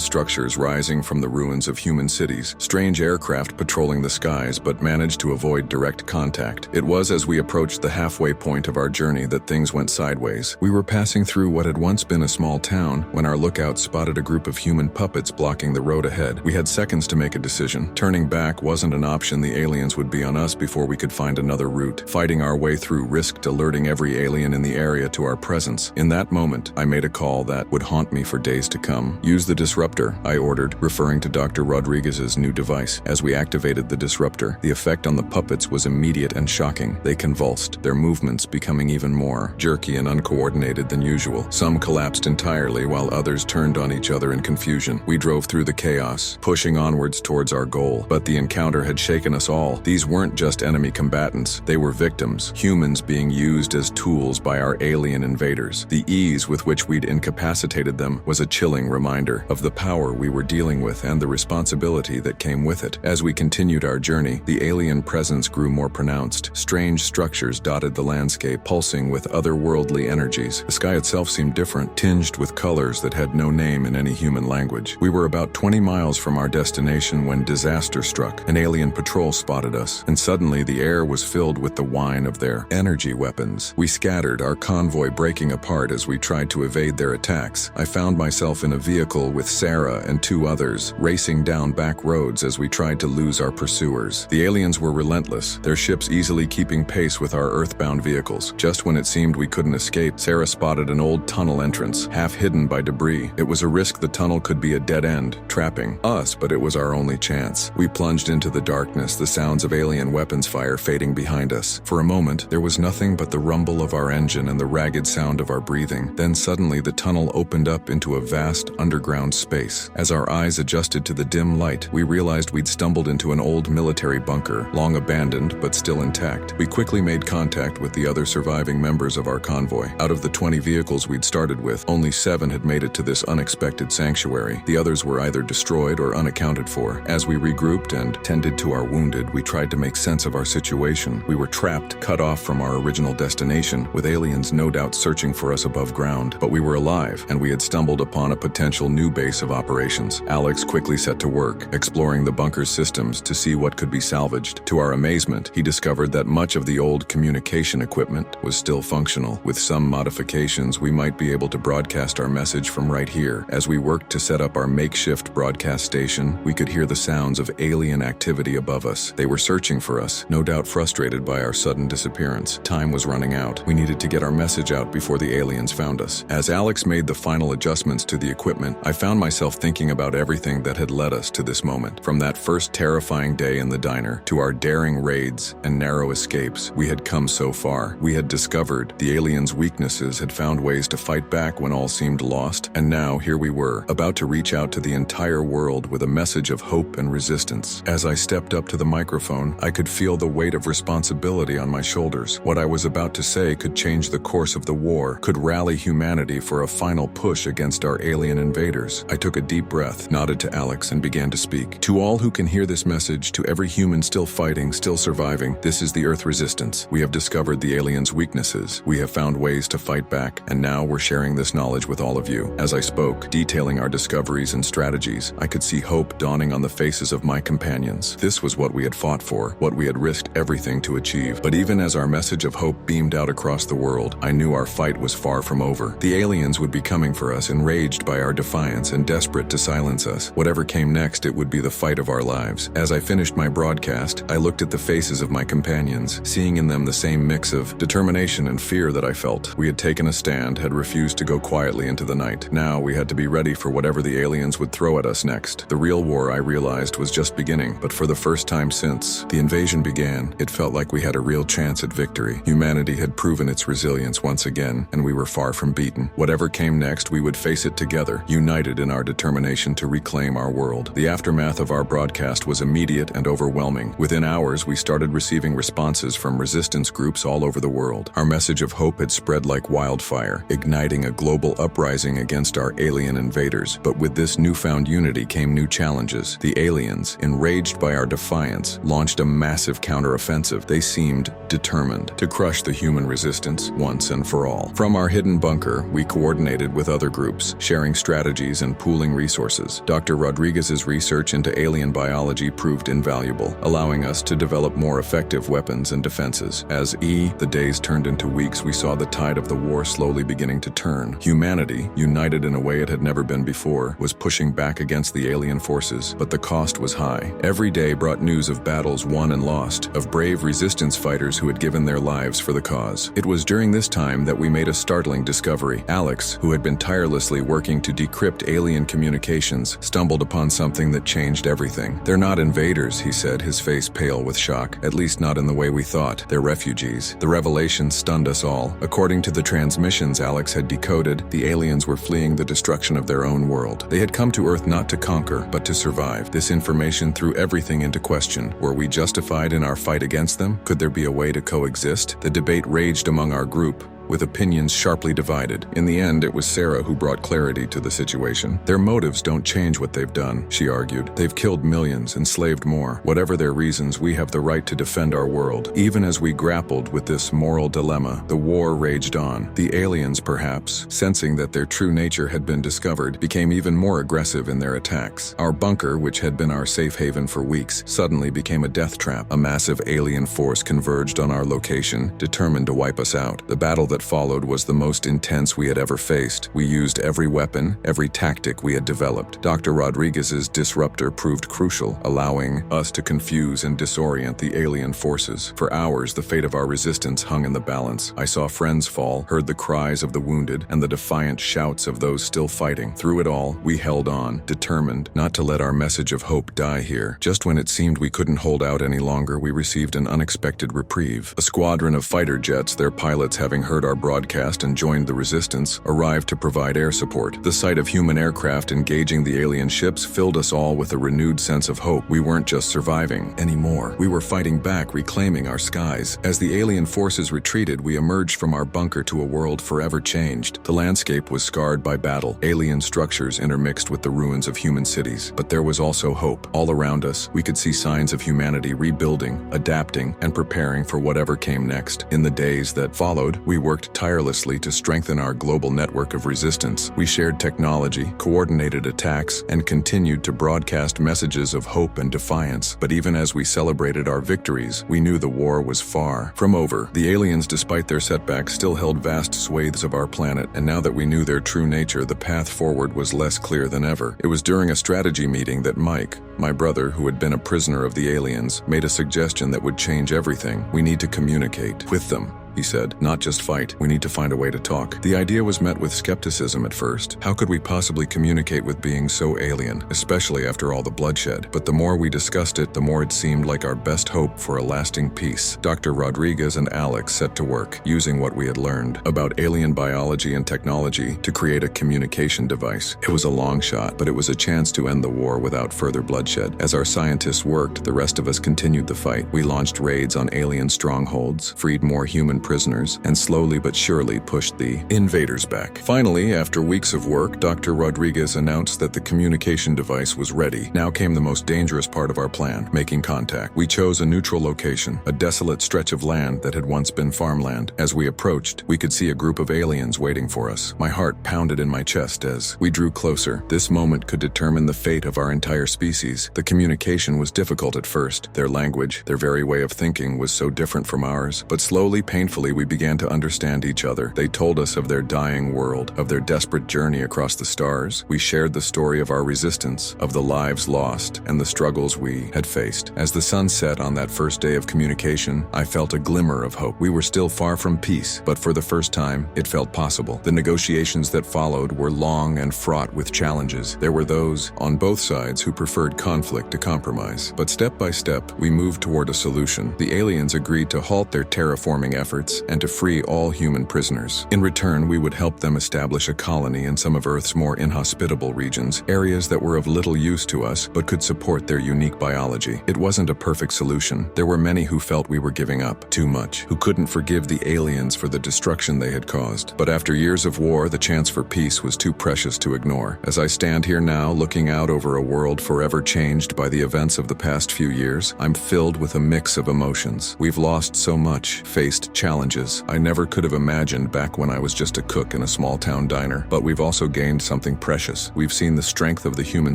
structures rising from the ruins of human cities, strange aircraft patrolling the skies but managed to avoid direct contact. It was as we approached the halfway point of our journey that things went sideways. We were passing through what had once been a small town when our lookout spotted a group of human puppets blocking the road ahead. We had seconds to make a decision. Turning back wasn't an option. The aliens would be on us before we could find another route. Fighting our way through risked alerting every alien in the area to our presence. In that moment, I made a call that would haunt me for days to come. "Use the disruptor," I ordered, referring to Dr. Rodriguez's new device. As we activated the disruptor, the effect on the puppets was immediate and shocking. They convulsed, their movements becoming even more jerky and uncoordinated than usual. Some collapsed entirely while others turned on each other in confusion. We drove through the chaos, pushing onwards towards our goal. But the encounter had shaken us all. These weren't just enemy combatants. They were victims, humans being used as tools by our alien invaders. The ease with which we'd incapacitated them was a chilling reminder of the power we were dealing with and the responsibility that came with it. As we continued our journey, the alien presence grew more pronounced. Strange structures dotted the landscape, pulsing with otherworldly energies. The sky itself seemed different, tinged with colors that had no name in any human language. We were about 20 miles from our destination when disaster struck. An alien patrol spotted us, and suddenly the air was filled with the whine of their energy weapons. We scattered, our convoy breaking apart as we tried to evade their attacks. I found myself in a vehicle with Sarah and two others, racing down back roads as we tried to lose our pursuers. The aliens were relentless, their ships easily keeping pace with our earthbound vehicles. Just when when it seemed we couldn't escape, Sarah spotted an old tunnel entrance, half hidden by debris. It was a risk the tunnel could be a dead end, trapping us, but it was our only chance. We plunged into the darkness, the sounds of alien weapons fire fading behind us. For a moment, there was nothing but the rumble of our engine and the ragged sound of our breathing. Then suddenly the tunnel opened up into a vast underground space. As our eyes adjusted to the dim light, we realized we'd stumbled into an old military bunker, long abandoned but still intact. We quickly made contact with the other surviving members of our convoy. Out of the 20 vehicles we'd started with, only 7 had made it to this unexpected sanctuary. The others were either destroyed or unaccounted for. As we regrouped and tended to our wounded, we tried to make sense of our situation. We were trapped, cut off from our original destination, with aliens no doubt searching for us above ground. But we were alive, and we had stumbled upon a potential new base of operations. Alex quickly set to work, exploring the bunker's systems to see what could be salvaged. To our amazement, he discovered that much of the old communication equipment was still functional. With some modifications, we might be able to broadcast our message from right here. As we worked to set up our makeshift broadcast station, we could hear the sounds of alien activity above us. They were searching for us, no doubt frustrated by our sudden disappearance. Time was running out. We needed to get our message out before the aliens found us. As Alex made the final adjustments to the equipment, I found myself thinking about everything that had led us to this moment. From that first terrifying day in the diner, to our daring raids and narrow escapes, we had come so far. We had discovered the aliens' weaknesses, had found ways to fight back when all seemed lost, and now here we were, about to reach out to the entire world with a message of hope and resistance. As I stepped up to the microphone, I could feel the weight of responsibility on my shoulders. What I was about to say could change the course of the war, could rally humanity for a final push against our alien invaders. I took a deep breath, nodded to Alex, and began to speak. To all who can hear this message, to every human still fighting, still surviving, this is the Earth Resistance. We have discovered the aliens' weaknesses. We have found ways to fight back, and now we're sharing this knowledge with all of you. As I spoke, detailing our discoveries and strategies, I could see hope dawning on the faces of my companions. This was what we had fought for, what we had risked everything to achieve. But even as our message of hope beamed out across the world, I knew our fight was far from over. The aliens would be coming for us, enraged by our defiance and desperate to silence us. Whatever came next, it would be the fight of our lives. As I finished my broadcast, I looked at the faces of my companions, seeing in them the same mix of determination and fear that I felt. We had taken a stand, had refused to go quietly into the night. Now we had to be ready for whatever the aliens would throw at us next. The real war, I realized, was just beginning, but for the first time since the invasion began, it felt like we had a real chance at victory. Humanity had proven its resilience once again, and we were far from beaten. Whatever came next, we would face it together, united in our determination to reclaim our world. The aftermath of our broadcast was immediate and overwhelming. Within hours, we started receiving responses from resistance groups all over the world. Our message of hope had spread like wildfire, igniting a global uprising against our alien invaders. But with this newfound unity came new challenges. The aliens, enraged by our defiance, launched a massive counteroffensive. They seemed determined to crush the human resistance once and for all. From our hidden bunker, we coordinated with other groups, sharing strategies and pooling resources. Dr. Rodriguez's research into alien biology proved invaluable, allowing us to develop more effective weapons and defenses. As the days turned into weeks, we saw the tide of the war slowly beginning to turn. Humanity, united in a way it had never been before, was pushing back against the alien forces, but the cost was high. Every day brought news of battles won and lost, of brave resistance fighters who had given their lives for the cause. It was during this time that we made a startling discovery. Alex, who had been tirelessly working to decrypt alien communications, stumbled upon something that changed everything. "They're not invaders," he said, his face pale with shock. "At least not in the way we thought. They're refugees." The revelation stunned us all. According to the transmissions Alex had decoded, the aliens were fleeing the destruction of their own world. They had come to Earth not to conquer, but to survive. This information threw everything into question. Were we justified in our fight against them? Could there be a way to coexist? The debate raged among our group, with opinions sharply divided. In the end, it was Sarah who brought clarity to the situation. "Their motives don't change what they've done," she argued. "They've killed millions, enslaved more. Whatever their reasons, we have the right to defend our world." Even as we grappled with this moral dilemma, the war raged on. The aliens, perhaps, sensing that their true nature had been discovered, became even more aggressive in their attacks. Our bunker, which had been our safe haven for weeks, suddenly became a death trap. A massive alien force converged on our location, determined to wipe us out. The battle that that followed was the most intense we had ever faced. We used every weapon, every tactic we had developed. Dr. Rodriguez's disruptor proved crucial, allowing us to confuse and disorient the alien forces. For hours, the fate of our resistance hung in the balance. I saw friends fall, heard the cries of the wounded, and the defiant shouts of those still fighting. Through it all, we held on, determined not to let our message of hope die here. Just when it seemed we couldn't hold out any longer, we received an unexpected reprieve. A squadron of fighter jets, their pilots having heard our broadcast and joined the resistance, arrived to provide air support. The sight of human aircraft engaging the alien ships filled us all with a renewed sense of hope. We weren't just surviving anymore. We were fighting back, reclaiming our skies. As the alien forces retreated, we emerged from our bunker to a world forever changed. The landscape was scarred by battle, alien structures intermixed with the ruins of human cities. But there was also hope. All around us, we could see signs of humanity rebuilding, adapting, and preparing for whatever came next. In the days that followed, we worked tirelessly to strengthen our global network of resistance. We shared technology, coordinated attacks, and continued to broadcast messages of hope and defiance. But even as we celebrated our victories, we knew the war was far from over. The aliens, despite their setbacks, still held vast swathes of our planet, and now that we knew their true nature, the path forward was less clear than ever. It was during a strategy meeting that Mike, my brother, who had been a prisoner of the aliens, made a suggestion that would change everything. We need to communicate with them, he said. Not just fight. We need to find a way to talk. The idea was met with skepticism at first. How could we possibly communicate with beings so alien, especially after all the bloodshed? But the more we discussed it, the more it seemed like our best hope for a lasting peace. Dr. Rodriguez and Alex set to work, using what we had learned about alien biology and technology to create a communication device. It was a long shot, but it was a chance to end the war without further bloodshed. As our scientists worked, the rest of us continued the fight. We launched raids on alien strongholds, freed more human prisoners, and slowly but surely pushed the invaders back. Finally, after weeks of work, Dr. Rodriguez announced that the communication device was ready. Now came the most dangerous part of our plan, making contact. We chose a neutral location, a desolate stretch of land that had once been farmland. As we approached, we could see a group of aliens waiting for us. My heart pounded in my chest as we drew closer. This moment could determine the fate of our entire species. The communication was difficult at first. Their language, their very way of thinking was so different from ours, but slowly, painfully, we began to understand each other. They told us of their dying world, of their desperate journey across the stars. We shared the story of our resistance, of the lives lost, and the struggles we had faced. As the sun set on that first day of communication, I felt a glimmer of hope. We were still far from peace, but for the first time, it felt possible. The negotiations that followed were long and fraught with challenges. There were those on both sides who preferred conflict to compromise. But step by step, we moved toward a solution. The aliens agreed to halt their terraforming efforts and to free all human prisoners. In return, we would help them establish a colony in some of Earth's more inhospitable regions, areas that were of little use to us but could support their unique biology. It wasn't a perfect solution. There were many who felt we were giving up too much, who couldn't forgive the aliens for the destruction they had caused. But after years of war, the chance for peace was too precious to ignore. As I stand here now, looking out over a world forever changed by the events of the past few years, I'm filled with a mix of emotions. We've lost so much, faced challenges I never could have imagined back when I was just a cook in a small town diner. But we've also gained something precious. We've seen the strength of the human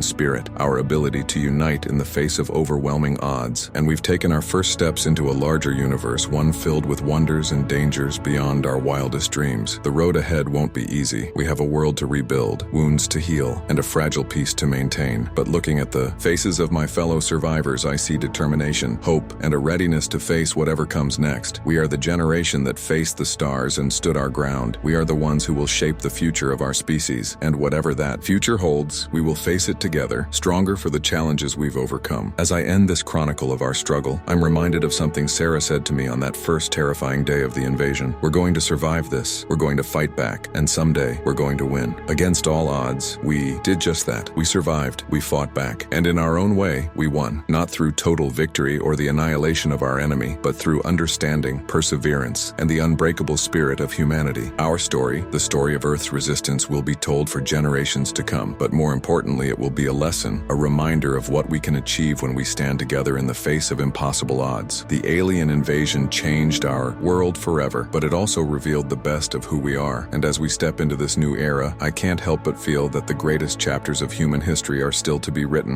spirit, our ability to unite in the face of overwhelming odds, and we've taken our first steps into a larger universe, one filled with wonders and dangers beyond our wildest dreams. The road ahead won't be easy. We have a world to rebuild, wounds to heal, and a fragile peace to maintain. But looking at the faces of my fellow survivors, I see determination, hope, and a readiness to face whatever comes next. We are the generation that faced the stars and stood our ground. We are the ones who will shape the future of our species, and whatever that future holds, we will face it together, stronger for the challenges we've overcome. As I end this chronicle of our struggle, I'm reminded of something Sarah said to me on that first terrifying day of the invasion. We're going to survive this. We're going to fight back, and someday we're going to win. Against all odds, we did just that. We survived, we fought back, and in our own way, we won. Not through total victory or the annihilation of our enemy, but through understanding, perseverance, and the unbreakable spirit of humanity. Our story, the story of Earth's resistance, will be told for generations to come, but more importantly, it will be a lesson, a reminder of what we can achieve when we stand together in the face of impossible odds. The alien invasion changed our world forever, but it also revealed the best of who we are. And as we step into this new era, I can't help but feel that the greatest chapters of human history are still to be written.